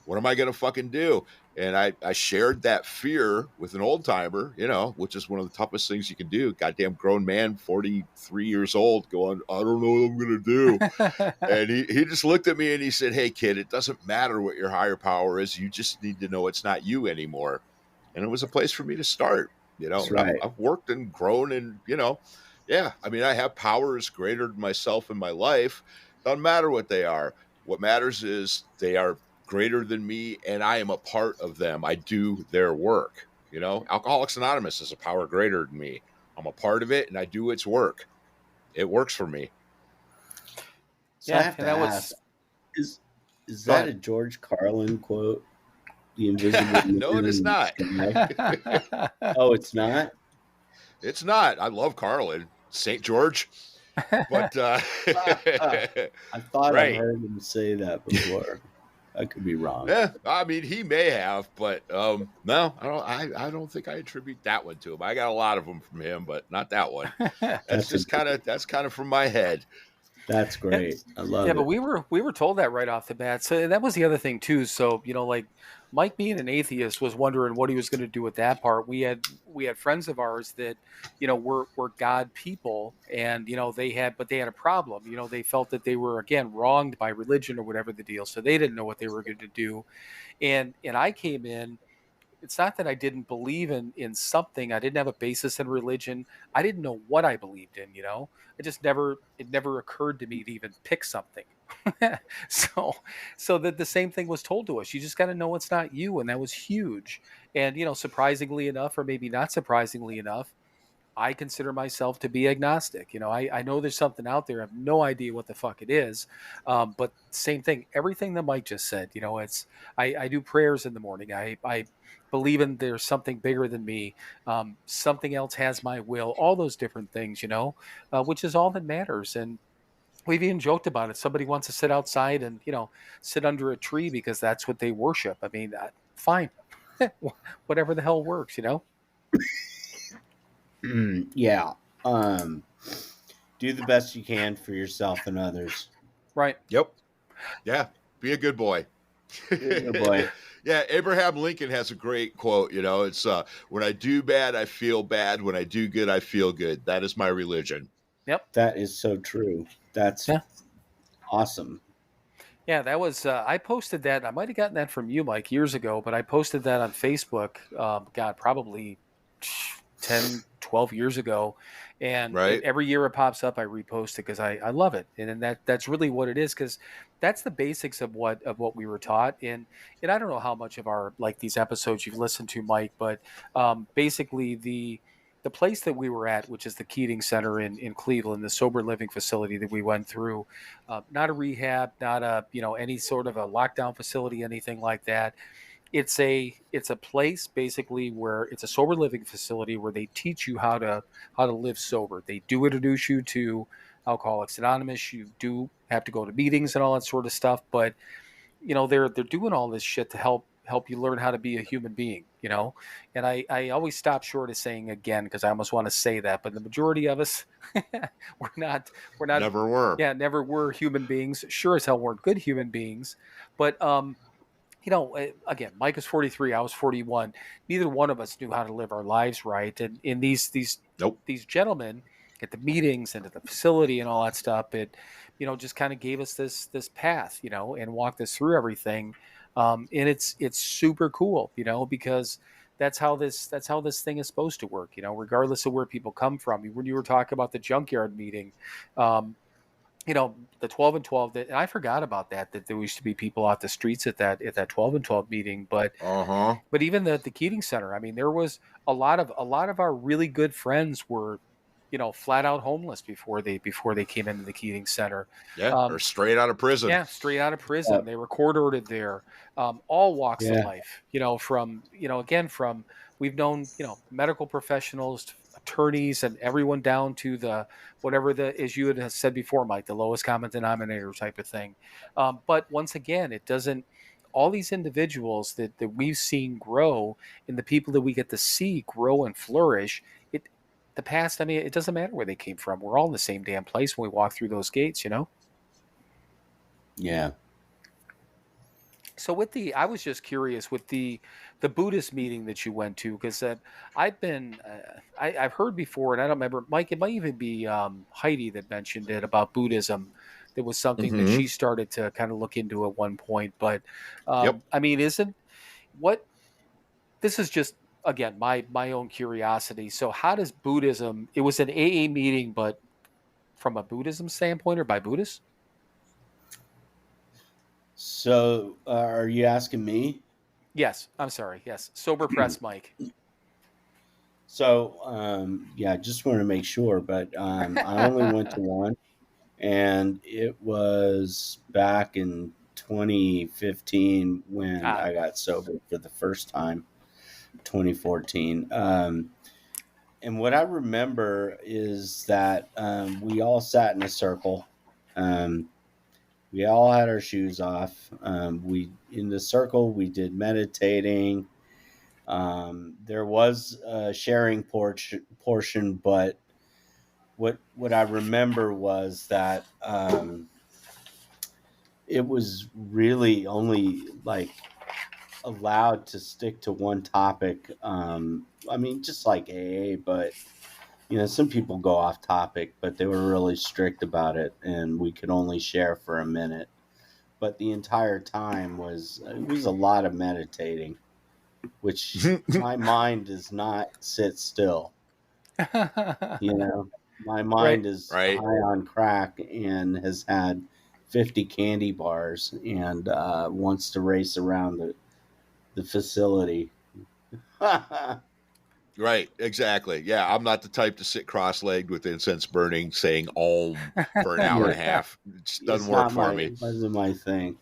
What am I going to fucking do? And I shared that fear with an old timer, you know, which is one of the toughest things you can do. Goddamn grown man, 43 years old, going, I don't know what I'm going to do. And he just looked at me and he said, hey, kid, it doesn't matter what your higher power is. You just need to know it's not you anymore. And it was a place for me to start, you know.
That's
And
right.
I've worked and grown and, you know, yeah, I mean, I have powers greater than myself in my life. Doesn't matter what they are. What matters is they are greater than me and I am a part of them. I do their work. You know, Alcoholics Anonymous is a power greater than me. I'm a part of it and I do its work. It works for me.
So I
Yeah,
have
and
to
that
ask,
was
is
go
that
ahead.
a George Carlin quote? The invisible man
No, it is
in
not.
the sky? Oh, it's not?
It's not. I love Carlin, St. George, but
I thought I've
right.
heard him say that before. I could be wrong.
Yeah, I mean he may have, but no, I don't think I attribute that one to him. I got a lot of them from him, but not that one. That's
That's
just kind of from my head.
That's great. I love
Yeah,
it.
but we were told that right off the bat. So that was the other thing too. So like Mike being an atheist was wondering what he was going to do with that part. We had friends of ours that were God people, and they had a problem. They felt that they were again wronged by religion or whatever the deal. So they didn't know what they were going to do. And I came in. It's not that I didn't believe in something. I didn't have a basis in religion. I didn't know what I believed in. It never occurred to me to even pick something. so so that the same thing was told to us. You just got to know it's not you, and that was huge. And surprisingly enough, or maybe not surprisingly enough, I consider myself to be agnostic. I know there's something out there. I have no idea what the fuck it is. But same thing, everything that Mike just said, I do prayers in the morning. I believe in there's something bigger than me. Something else has my will, all those different things, which is all that matters. And we've even joked about it. Somebody wants to sit outside and, sit under a tree because that's what they worship. I mean, fine, whatever the hell works.
Yeah. Um, do the best you can for yourself and others.
Right.
Yep. Yeah. Be a good boy.
Good boy.
Yeah, Abraham Lincoln has a great quote. It's when I do bad, I feel bad. When I do good, I feel good. That is my religion.
Yep.
That is so true. That's awesome.
Yeah, that was, I posted that. I might have gotten that from you, Mike, years ago, but I posted that on Facebook, God, probably 10, 12 years ago. And
Right.
every year it pops up, I repost it because I love it. And that's really what it is, because that's the basics of what we were taught. And I don't know how much of these episodes you've listened to, Mike, but basically the place that we were at, which is the Keating Center in Cleveland, the sober living facility that we went through, not a rehab, not a any sort of a lockdown facility, anything like that. It's a place basically where it's a sober living facility where they teach you how to live sober. They do introduce you to Alcoholics Anonymous. You do have to go to meetings and all that sort of stuff, but they're doing all this shit to help you learn how to be a human being. And I always stop short of saying again because I almost want to say that, but the majority of us we're not
Never were.
yeah, never were human beings. Sure as hell weren't good human beings. But again, Mike was 43, I was 41. Neither one of us knew how to live our lives right. And in these
Nope.
these gentlemen at the meetings and at the facility and all that stuff, it just kind of gave us this path, and walked us through everything. And it's super cool, because that's how this thing is supposed to work, regardless of where people come from. When you were talking about the junkyard meeting, um, the 12 and 12, and I forgot about that there used to be people off the streets at that 12 and 12 meeting, but
Uh-huh.
even the Keating Center, I mean, there was a lot of our really good friends were, flat out homeless before they came into the Keating Center.
Yeah, or
Um,
straight out of prison.
yeah, straight out of
Uh,
prison. They were court ordered there. All walks of
yeah,
life, from, again, from, we've known, medical professionals, attorneys, and everyone down to the, whatever as you had said before, Mike, the lowest common denominator type of thing. But once again, it doesn't, all these individuals that we've seen grow, and the people that we get to see grow and flourish, the past, I mean, it doesn't matter where they came from. We're all in the same damn place when we walk through those gates,
yeah.
So I was just curious with the Buddhist meeting that you went to, because I've heard before, and I don't remember, Mike. It might even be Heidi that mentioned it about Buddhism. That was something that
Mm-hmm.
she started to kind of look into at one point. But
Yep.
I mean, isn't what this is just, again, my own curiosity. So how does Buddhism? It was an AA meeting, but from a Buddhism standpoint or by Buddhists?
So, are you asking me?
Yes, I'm sorry. Yes, Sober Press, Mike.
So, yeah, just want to make sure, but I only went to one, and it was back in 2015 when
Ah,
I got sober for the first time, 2014. And what I remember is that we all sat in a circle. Um, we all had our shoes off. We in the circle we did meditating. There was a sharing portion, but what I remember was that it was really only like allowed to stick to one topic. I mean, just like AA, but some people go off topic, but they were really strict about it, and we could only share for a minute. But the entire time it was a lot of meditating, which my mind does not sit still. My
right.
mind is high
Right.
on crack and has had 50 candy bars and wants to race around the facility.
Right. Exactly. Yeah. I'm not the type to sit cross-legged with incense burning, saying "Om" for an hour and a
Yeah,
half. It just doesn't work for me.
it wasn't my thing.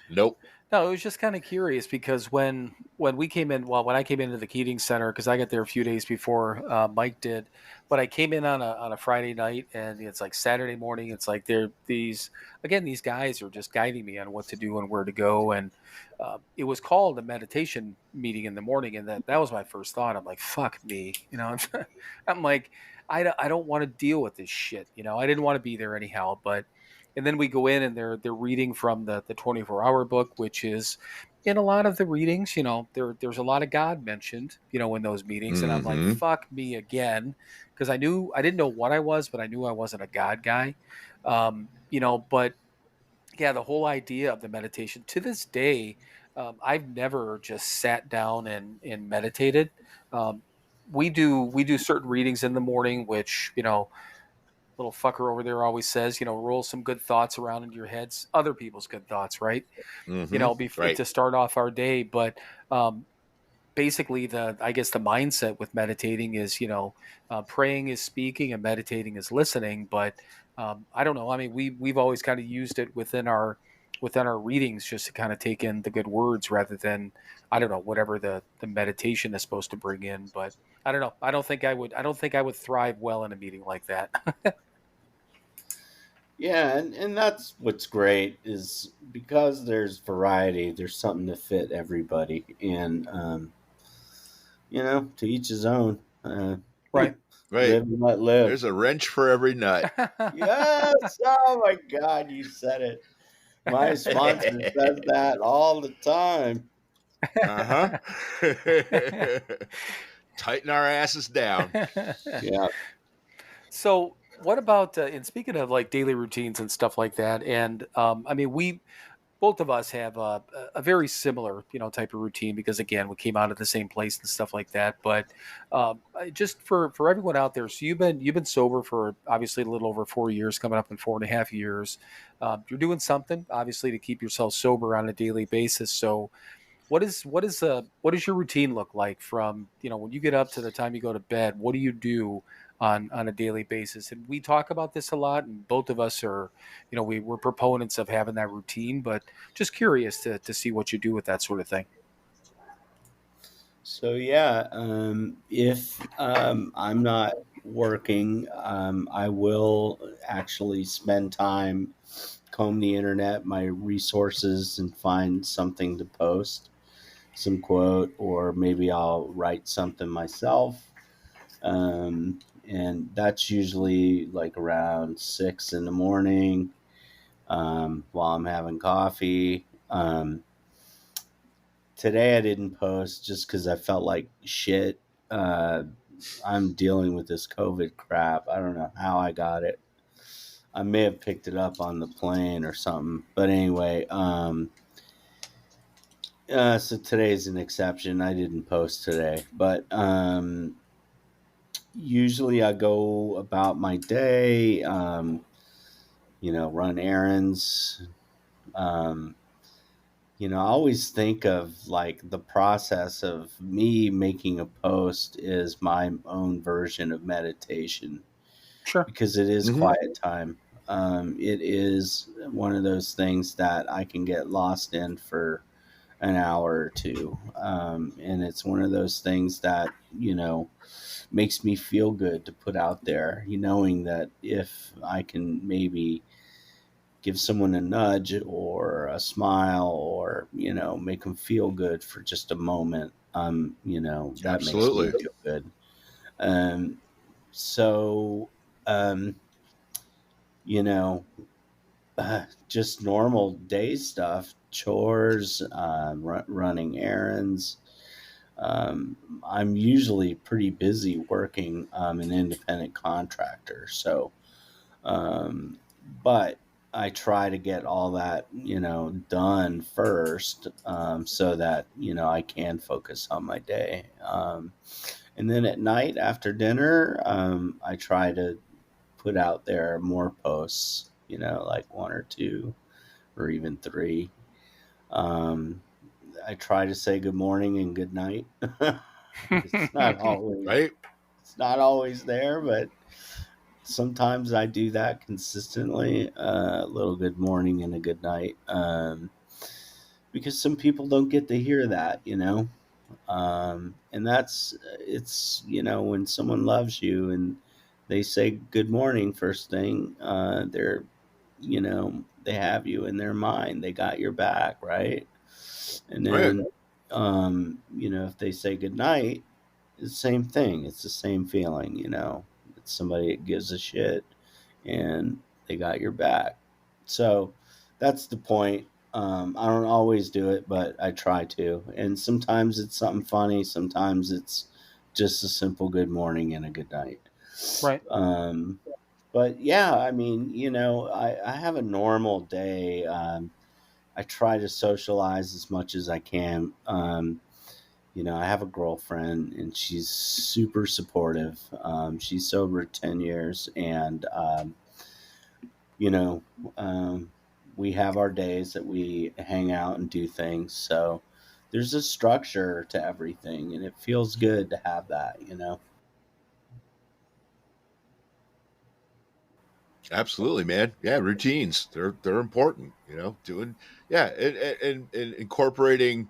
Nope.
No, it was just kind of curious because when we came in, well, when I came into the Keating Center, because I got there a few days before Mike did, but I came in on a Friday night, and it's like Saturday morning. It's like these guys are just guiding me on what to do and where to go, and it was called a meditation meeting in the morning, and that was my first thought. I'm like, fuck me, I'm like, I don't want to deal with this shit, I didn't want to be there anyhow, but. And then we go in, and they're reading from the 24-hour book, which is, in a lot of the readings, there's a lot of God mentioned, in those meetings. And I'm like,
Mm-hmm.
fuck me again, because I didn't know what I was, but I knew I wasn't a God guy. But yeah, the whole idea of the meditation to this day, I've never just sat down and meditated. Um, we do certain readings in the morning, which, little fucker over there always says, roll some good thoughts around into your heads, other people's good thoughts, right?
Mm-hmm. Right.
To start off our day. But basically, I guess the mindset with meditating is, praying is speaking and meditating is listening. But I don't know. I mean, we've always kind of used it within our readings, just to kind of take in the good words rather than, I don't know, whatever the meditation is supposed to bring in. But I don't know. I don't think I would thrive well in a meeting like that.
Yeah, and that's what's great is because there's variety, there's something to fit everybody. And, to each his own.
Right.
Right.
Live and let live.
There's a wrench for every nut.
Yes! Oh my God, you said it. My sponsor says that all the time.
Uh-huh. Tighten our asses down.
Yeah.
So, what about? And speaking of like daily routines and stuff like that, and I mean, both of us have a very similar, type of routine because again, we came out of the same place and stuff like that. But just for everyone out there, so you've been sober for obviously a little over 4 years, coming up in 4.5 years. You're doing something obviously to keep yourself sober on a daily basis. So what does your routine look like from when you get up to the time you go to bed? What do you do on a daily basis? And we talk about this a lot, and both of us are we're proponents of having that routine, but just curious to see what you do with that sort of thing.
So yeah, if I'm not working, I will actually spend time comb the internet, my resources, and find something to post, some quote, or maybe I'll write something myself. And that's usually like around 6 in the morning, while I'm having coffee. Today I didn't post just because I felt like shit. Uh, I'm dealing with this COVID crap. I don't know how I got it. I may have picked it up on the plane or something. But anyway, so today's an exception. I didn't post today. But usually I go about my day, run errands. Um, I always think of like the process of me making a post is my own version of meditation
Sure.
because it is
Mhm.
quiet time. It is one of those things that I can get lost in for an hour or two. And it's one of those things that, makes me feel good to put out there, knowing that if I can maybe give someone a nudge or a smile or make them feel good for just a moment, that makes me
Absolutely.
feel good. Um so um you know just normal day stuff, chores, running errands. I'm usually pretty busy working. I'm an independent contractor, so um, but I try to get all that done first, so that I can focus on my day. And then at night after dinner, I try to put out there more posts, like one or two or even three. Um, I try to say good morning and good night. it's not always
Right?
it's not always there, but sometimes I do that consistently. A little good morning and a good night, because some people don't get to hear that. And it's when someone loves you and they say good morning first thing, they have you in their mind, they got your back, right? And
Right.
then if they say good night, it's the same thing, it's the same feeling. It's somebody that gives a shit and they got your back. So that's the point. I don't always do it, but I try to. And sometimes it's something funny. Sometimes it's just a simple good morning and a good night.
Right.
Um, but yeah, I mean, I have a normal day. I try to socialize as much as I can. I have a girlfriend and she's super supportive. She's sober 10 years, and you know, um, we have our days that we hang out and do things. So there's a structure to everything, and it feels good to have that.
Absolutely, man. Yeah, routines. They're important, doing yeah, and incorporating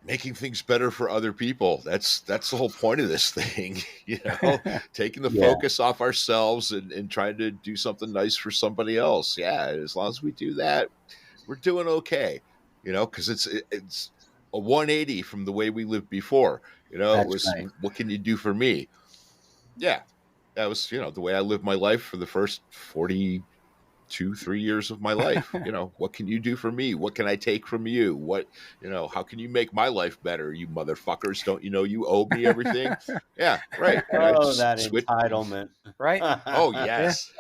making things better for other people. That's the whole point of this thing, taking the
Yeah,
focus off ourselves and trying to do something nice for somebody else. Yeah, as long as we do that, we're doing okay, because it's a 180 from the way we lived before. It
that's
was,
right.
what can you do for me? Yeah, that was, the way I lived my life for the first 40 2-3 years of my life. What can you do for me? What can I take from you? How can you make my life better, you motherfuckers? Don't you know you owe me everything? Yeah, right. And I
Oh,
just
that
switch.
entitlement.
Right?
Oh
Yeah.
yes.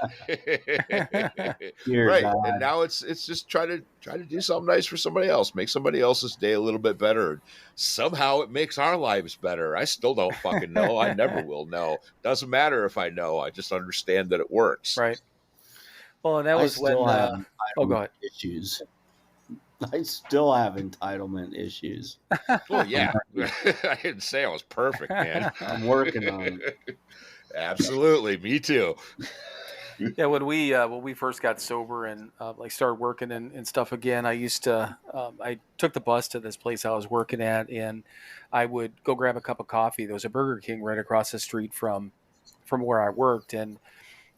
Dear
Right.
God.
And now it's just try to do something nice for somebody else, make somebody else's day a little bit better. Somehow it makes our lives better. I still don't fucking know. I never will know. Doesn't matter if I know. I just understand that it works.
Right. Well, and that
I
was when.
still have
Oh, go
entitlement
ahead.
issues. I still have entitlement issues.
Well, yeah. I didn't say I was perfect, man.
I'm working on it.
Absolutely. Me too.
Yeah, when we first got sober and like started working and stuff again, I took the bus to this place I was working at, and I would go grab a cup of coffee. There was a Burger King right across the street from where I worked, and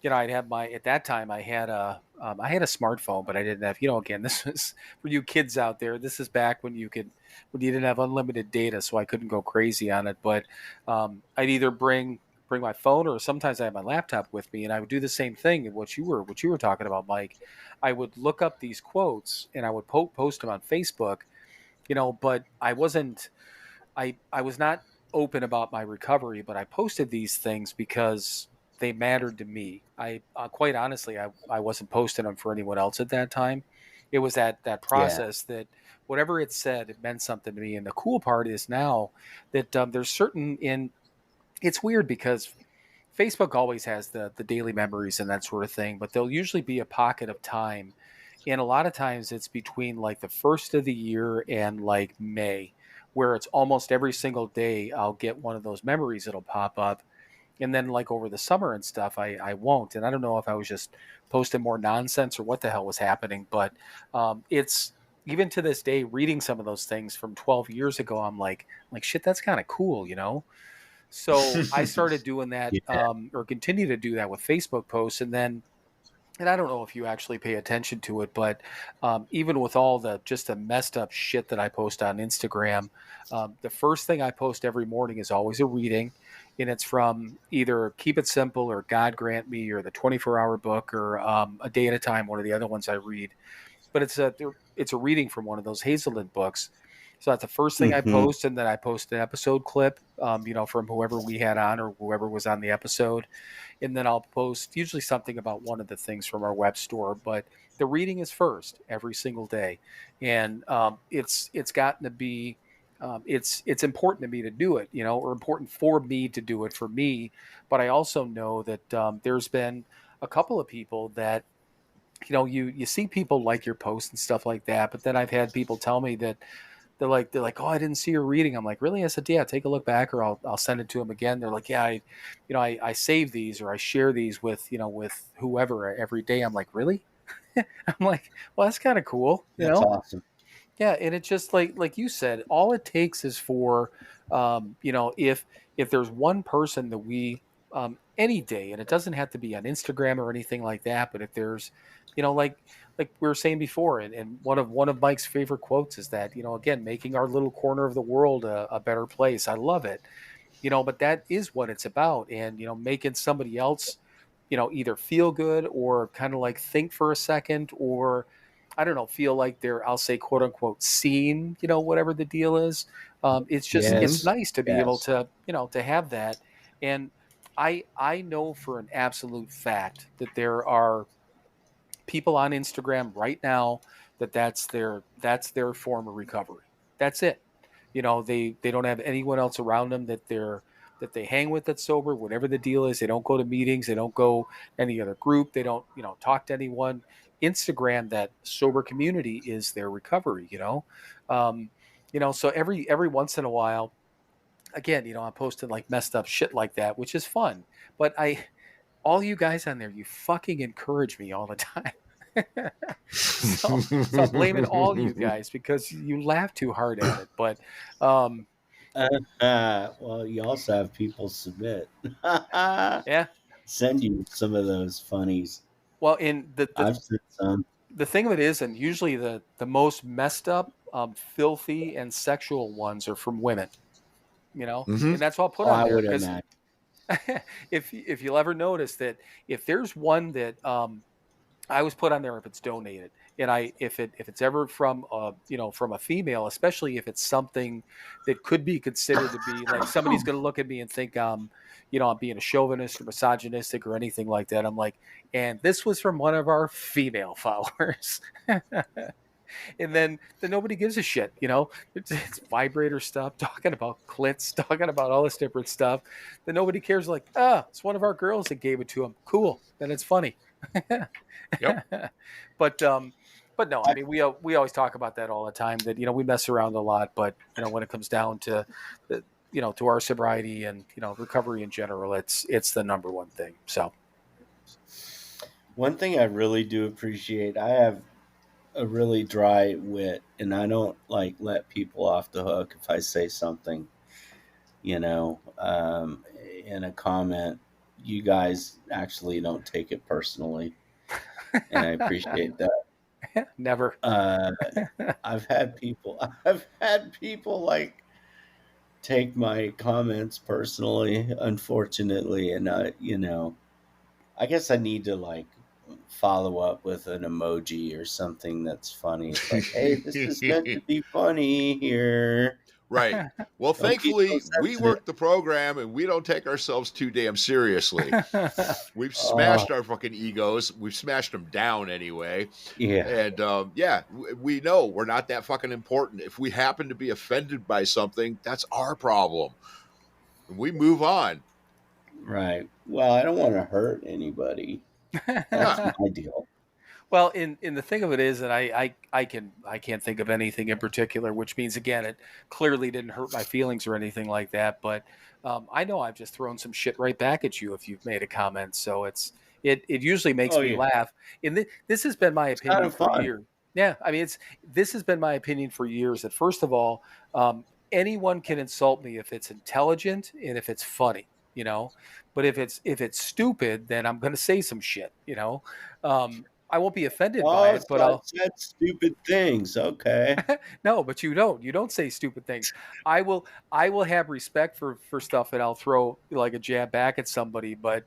I'd have at that time I had a smartphone, but I didn't have, again, this was for you kids out there. This is back when when you didn't have unlimited data, so I couldn't go crazy on it. But I'd either bring my phone, or sometimes I had my laptop with me, and I would do the same thing. And what you were talking about, Mike, I would look up these quotes and I would post them on Facebook, but I was not open about my recovery, but I posted these things because they mattered to me. I quite honestly, I wasn't posting them for anyone else at that time. It was that
Yeah.
process that whatever it said, it meant something to me. And the cool part is now that there's certain in. It's weird because Facebook always has the daily memories and that sort of thing, but there'll usually be a pocket of time, and a lot of times it's between like the first of the year and like May, where it's almost every single day I'll get one of those memories that'll pop up, and then like over the summer and stuff I won't. And I don't know if I was just posting more nonsense or what the hell was happening, but it's even to this day reading some of those things from 12 years ago, I'm like shit, that's kind of cool. So I started doing that,
Yeah.
or continue to do that with Facebook posts, and I don't know if you actually pay attention to it, but even with all the just the messed up shit that I post on Instagram, the first thing I post every morning is always a reading, and it's from either Keep It Simple or God Grant Me or the 24-hour book or A Day at a Time, one of the other ones I read. But it's a reading from one of those Hazelden books. So that's the first thing I
Mhm.
post, and then I post an episode clip, from whoever we had on or whoever was on the episode, and then I'll post usually something about one of the things from our web store. But the reading is first every single day, and it's gotten to be it's important to me to do it, or important for me to do it for me. But I also know that there's been a couple of people that you see people like your posts and stuff like that, but then I've had people tell me that they're like, oh, I didn't see your reading. I'm like, really? I said, yeah, take a look back, or I'll send it to them again. They're like, yeah, I save these or I share these with whoever every day. I'm like, really? I'm like, well, that's kind of cool,
That's awesome.
yeah. And it's just like you said, all it takes is for if there's one person that we any day, and it doesn't have to be on Instagram or anything like that, but if there's like we were saying before, and one of Mike's favorite quotes is that, again, making our little corner of the world a better place. I love it, but that is what it's about. And making somebody else either feel good or kind of like think for a second, or I don't know, feel like they're, I'll say, quote unquote, seen, whatever the deal is. It's
Yes.
nice to be able
Yes.
to to have that. And I know for an absolute fact that there are people on Instagram right now that's their form of recovery. That's it. They don't have anyone else around them that they hang with that's sober, whatever the deal is. They don't go to meetings, they don't go any other group, they don't, talk to anyone. Instagram, that sober community, is their recovery. So every once in a while, again, I'm posting like messed up shit like that, which is fun. But all you guys on there, you fucking encourage me all the time. So I'm blaming all you guys because you laugh too hard at it. But um,
Well, you also have people submit.
yeah.
Send you some of those funnies.
Well, in
I've sent some.
the thing of it is, and usually the most messed up, filthy, and sexual ones are from women.
Hmm.
And that's what I'll put
Oh,
on
I
there
would
because
imagine.
if you'll ever notice that if there's one that I always put on there if it's donated, and if it's ever from from a female, especially if it's something that could be considered to be like somebody's going to look at me and think I'm being a chauvinist or misogynistic or anything like that. I'm like, and this was from one of our female followers. And then nobody gives a shit. It's vibrator stuff, talking about clits, talking about all this different stuff. Then nobody cares. Like, it's one of our girls that gave it to him. Cool. Then it's funny.
Yep.
But no, I mean we always talk about that all the time. That we mess around a lot, but when it comes down to the to our sobriety and recovery in general, it's the number one thing. So
One thing I really do appreciate, I have a really dry wit, and I don't like let people off the hook if I say something, in a comment. You guys actually don't take it personally, and I appreciate that.
never.
I've had people like take my comments personally, unfortunately, and I guess I need to like follow up with an emoji or something that's funny. It's like, hey, this is meant to be funny here.
Right. Well,
Don't be so
thankfully, we
sensitive.
work the program and we don't take ourselves too damn seriously. We've smashed our fucking egos. We've smashed them down anyway.
Yeah.
And we know we're not that fucking important. If we happen to be offended by something, that's our problem. We move on.
Right. Well, I don't want to hurt anybody. That's my deal.
Well, in the thing of it is that I can't think of anything in particular, which means again it clearly didn't hurt my feelings or anything like that. But I know I've just thrown some shit right back at you if you've made a comment. So it usually makes me laugh. And this has been my opinion
kind of
for
fun.
years. Yeah, I mean this has been my opinion for years. That first of all, anyone can insult me if it's intelligent and if it's funny. But if it's stupid, then I'm going to say some shit. I won't be offended by it, but I'll
said stupid things. Okay.
no, but you don't say stupid things. I will have respect for stuff, and I'll throw like a jab back at somebody. But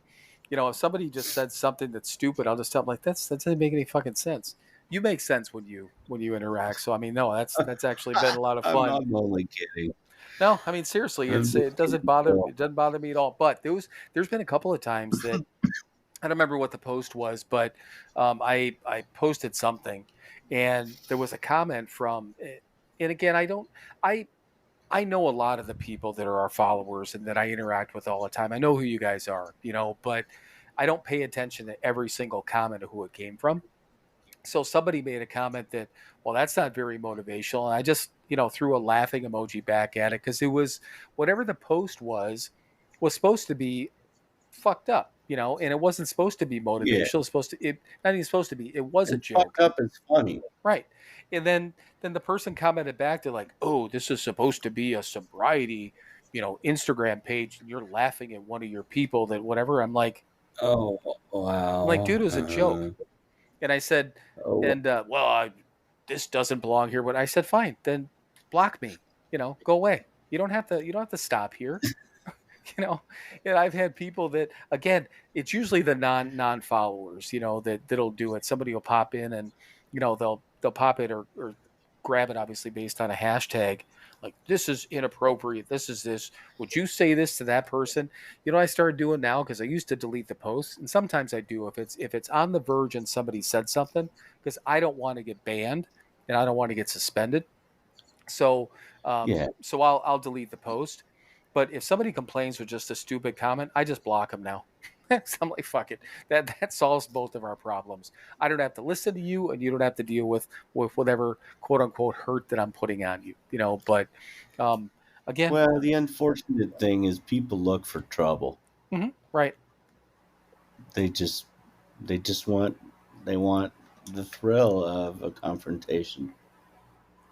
if somebody just said something that's stupid, I'll just tell them like that doesn't make any fucking sense. You make sense when you interact. So I mean, no, that's actually been a lot of fun.
I'm only kidding.
No, I mean seriously, it doesn't bother me at all. But there's been a couple of times that I don't remember what the post was, but I posted something, and there was a comment from, and again, I know a lot of the people that are our followers and that I interact with all the time. I know who you guys are, but I don't pay attention to every single comment of who it came from. So somebody made a comment that, well, that's not very motivational, and I just threw a laughing emoji back at it because it was whatever the post was supposed to be fucked up, and it wasn't supposed to be motivational.
Yeah.
It was supposed to, not even supposed to be. It was a joke.
Fucked up is funny,
right? And then the person commented back, they're like, "Oh, this is supposed to be a sobriety, Instagram page, and you're laughing at one of your people that whatever." I'm like,
"Oh, wow!"
I'm like, dude, it was a joke. And I said, this doesn't belong here. But I said, fine, then block me. Go away. You don't have to stop here. And I've had people that, again, it's usually the non followers, that'll do it. Somebody will pop in and, they'll pop it or grab it, obviously based on a hashtag. Like, this is inappropriate. This is this. Would you say this to that person? I started doing now because I used to delete the posts, and sometimes I do if it's on the verge and somebody said something, because I don't want to get banned and I don't want to get suspended. So so I'll delete the post. But if somebody complains with just a stupid comment, I just block them now. So I'm like, fuck it. That solves both of our problems. I don't have to listen to you, and you don't have to deal with whatever quote unquote hurt that I'm putting on you. But again,
well, the unfortunate thing is people look for trouble.
Mm-hmm, right.
They want the thrill of a confrontation.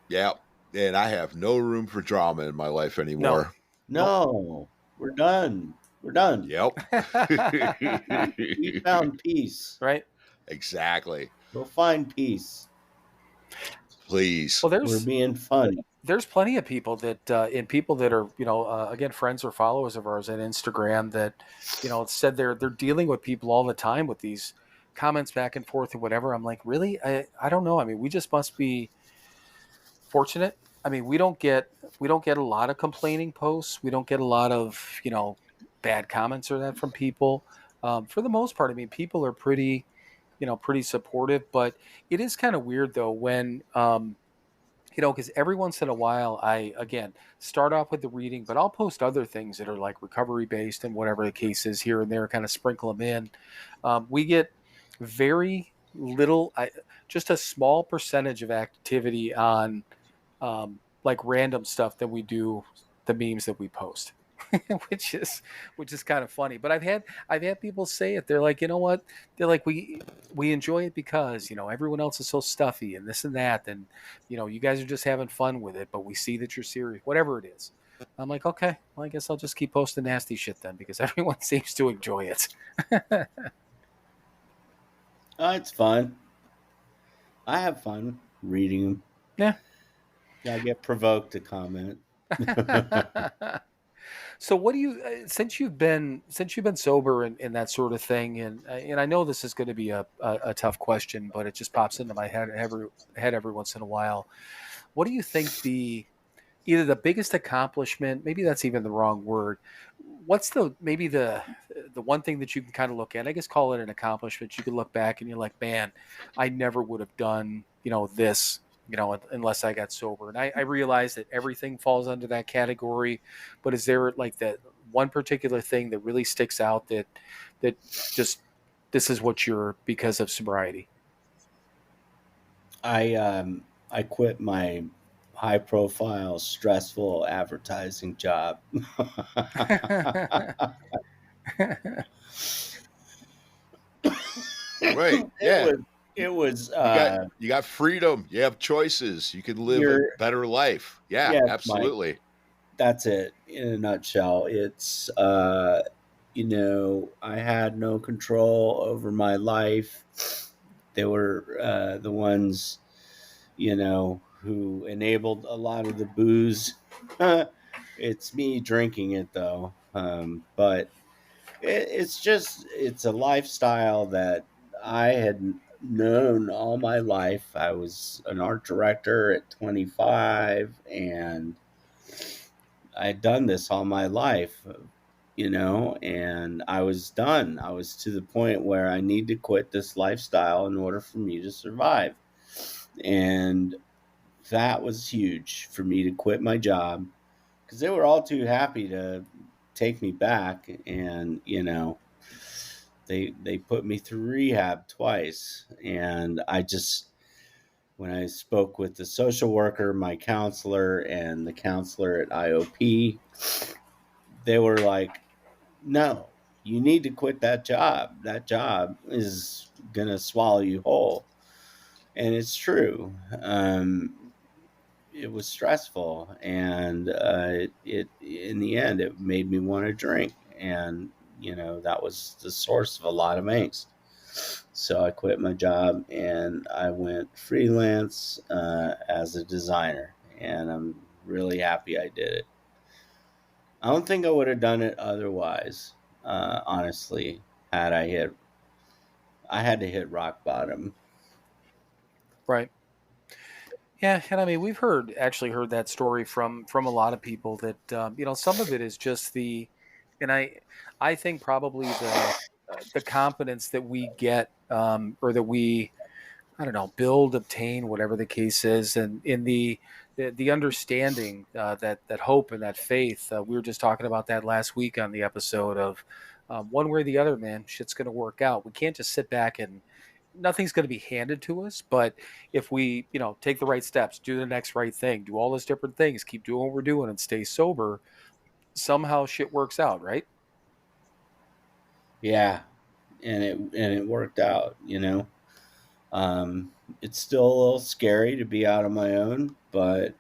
Yeah, and I have no room for drama in my life anymore.
No, we're done. We're done.
Yep.
We found peace.
Right.
Exactly.
We'll find peace.
Please.
Well,
we're being funny.
There's plenty of people that, are, again, friends or followers of ours on Instagram that, said they're dealing with people all the time with these comments back and forth or whatever. I'm like, really? I don't know. I mean, we just must be fortunate. I mean, we don't get a lot of complaining posts. We don't get a lot of, bad comments or that from people. For the most part, I mean, people are pretty, pretty supportive. But it is kind of weird though when, because every once in a while I again start off with the reading, but I'll post other things that are like recovery based and whatever the case is here and there, kind of sprinkle them in. We get very little, just a small percentage of activity on like random stuff that we do, the memes that we post, which is kind of funny. But I've had people say it. They're like, you know what? They're like, we enjoy it because everyone else is so stuffy and this and that, and you guys are just having fun with it. But we see that you're serious, whatever it is. I'm like, okay, well, I guess I'll just keep posting nasty shit then because everyone seems to enjoy it.
It's fun. I have fun reading them.
Yeah.
I get provoked to comment.
So what do you since you've been sober and that sort of thing, and I know this is going to be a tough question, but it just pops into my head every once in a while. What do you think either the biggest accomplishment, maybe that's even the wrong word. What's the one thing that you can kind of look at? I guess call it an accomplishment. You can look back and you're like, man, I never would have done this unless I got sober. And I realize that everything falls under that category, but is there like that one particular thing that really sticks out that just this is what you're because of sobriety?
I quit my high profile, stressful advertising job.
Right. Yeah.
It was
You got freedom. You have choices. You can live a better life. Yeah,
yeah,
absolutely.
That's it in a nutshell. It's I had no control over my life. They were the ones, who enabled a lot of the booze. It's me drinking it though. But it's a lifestyle that I had known all my life. I was an art director at 25 and I'd done this all my life, and I was done. I was to the point where I need to quit this lifestyle in order for me to survive. And that was huge for me to quit my job because they were all too happy to take me back. And, they put me through rehab twice. And when I spoke with the social worker, my counselor, and the counselor at IOP, they were like, no, you need to quit that job. That job is going to swallow you whole. And it's true. It was stressful. And it in the end, it made me want to drink. And, that was the source of a lot of angst. So I quit my job and I went freelance as a designer, and I'm really happy I did it. I don't think I would have done it otherwise, honestly, I had to hit rock bottom.
Right. Yeah, and I mean we've actually heard that story from a lot of people that some of it is just and I think probably the confidence that we get or that we I don't know build, obtain, whatever the case is, and in the understanding that hope and that faith. We were just talking about that last week on the episode of one way or the other, man, shit's going to work out. We can't just sit back and nothing's going to be handed to us. But if we, take the right steps, do the next right thing, do all those different things, keep doing what we're doing and stay sober, somehow shit works out, right?
Yeah. And it worked out, it's still a little scary to be out on my own, but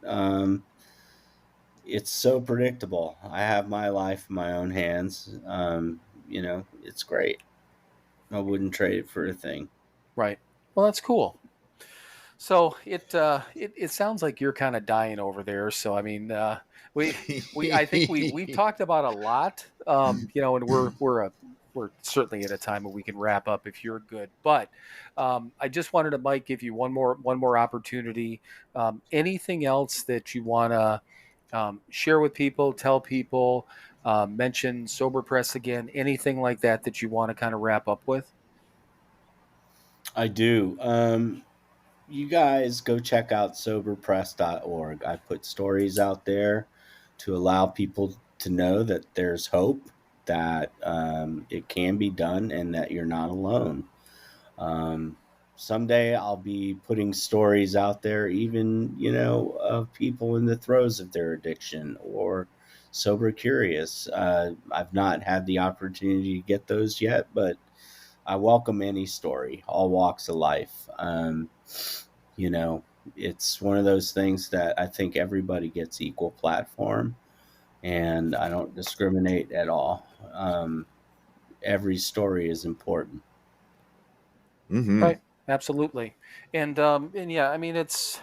it's so predictable. I have my life in my own hands. It's great. I wouldn't trade it for a thing.
Right. Well, that's cool. So it sounds like you're kind of dying over there. So I mean, I think we've talked about a lot, and we're we're certainly at a time where we can wrap up if you're good. But I just wanted to, Mike, give you one more opportunity. Anything else that you want to share with people, tell people, mention Sober Press again, anything like that you want to kind of wrap up with?
I do. You guys go check out SoberPress.org. I put stories out there to allow people to know that there's hope, that it can be done, and that you're not alone. Someday I'll be putting stories out there, even, of people in the throes of their addiction or sober curious. I've not had the opportunity to get those yet, but I welcome any story, all walks of life. It's one of those things that I think everybody gets equal platform, and I don't discriminate at all. Every story is important.
Mm-hmm.
Right. Absolutely. And yeah, I mean, it's,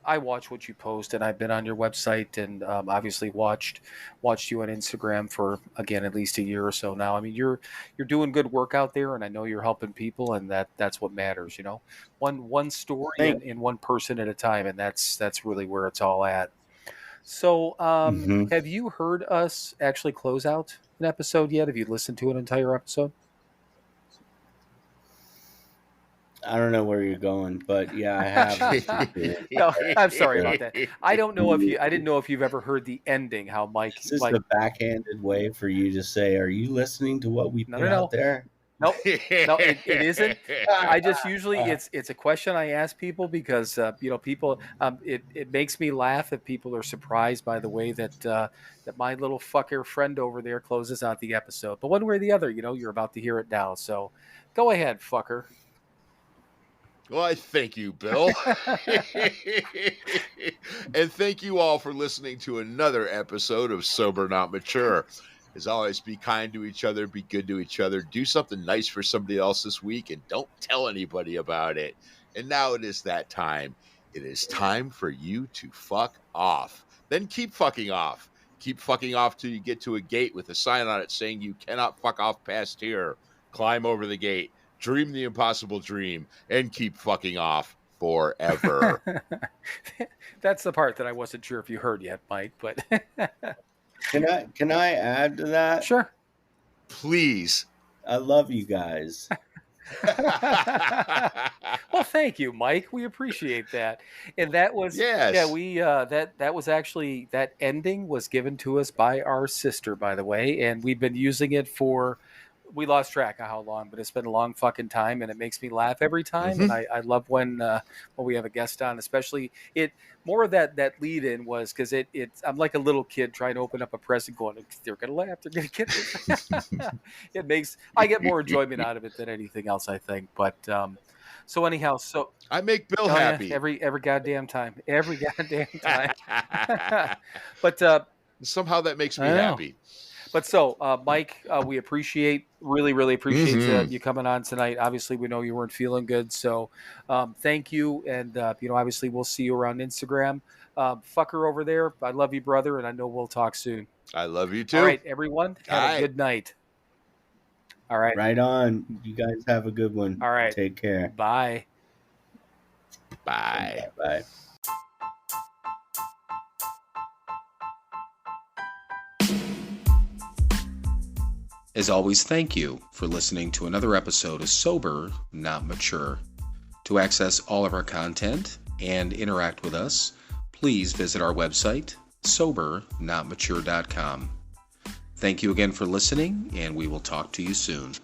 I watch what you post, and I've been on your website, and obviously watched you on Instagram for, again, at least a year or so now. I mean, you're doing good work out there, and I know you're helping people, and that's what matters, one story in one person at a time. And that's really where it's all at. So, have you heard us actually close out an episode yet? Have you listened to an entire episode?
I don't know where you're going, but yeah, I have.
No, I'm sorry about that. I didn't know if you've ever heard the ending, how Mike.
Is this a backhanded way for you to say, are you listening to what we put out there?
Nope. No, it isn't. I just usually it's a question I ask people because people it makes me laugh if people are surprised by the way that my little fucker friend over there closes out the episode. But one way or the other, you're about to hear it now. So go ahead, fucker.
Well, I thank you, Bill. And thank you all for listening to another episode of Sober Not Mature. As always, be kind to each other, be good to each other, do something nice for somebody else this week, and don't tell anybody about it. And now it is that time. It is time for you to fuck off. Then keep fucking off. Keep fucking off till you get to a gate with a sign on it saying you cannot fuck off past here. Climb over the gate. Dream the impossible dream, and keep fucking off forever.
That's the part that I wasn't sure if you heard yet, Mike, but
Can I add to that?
Sure.
Please.
I love you guys.
Well, thank you, Mike. We appreciate that. And that was that was actually, that ending was given to us by our sister, by the way, and we've been using it for, we lost track of how long, but it's been a long fucking time, and it makes me laugh every time.
Mm-hmm.
And I love when we have a guest on, especially more of that lead in was because I'm like a little kid trying to open up a present going, they're going to laugh, they're going to get it. I get more enjoyment out of it than anything else, I think. But so anyhow,
I make Bill happy.
Yeah, every goddamn time, But
somehow that makes me happy.
But so, Mike, we really appreciate you coming on tonight. Obviously, we know you weren't feeling good, so thank you. And, obviously, we'll see you around Instagram. Fucker over there, I love you, brother, and I know we'll talk soon.
I love you, too.
All right, everyone, have a good night. All right.
Right on. You guys have a good one.
All right.
Take care.
Bye.
Bye.
Bye.
As always, thank you for listening to another episode of Sober Not Mature. To access all of our content and interact with us, please visit our website, SoberNotMature.com. Thank you again for listening, and we will talk to you soon.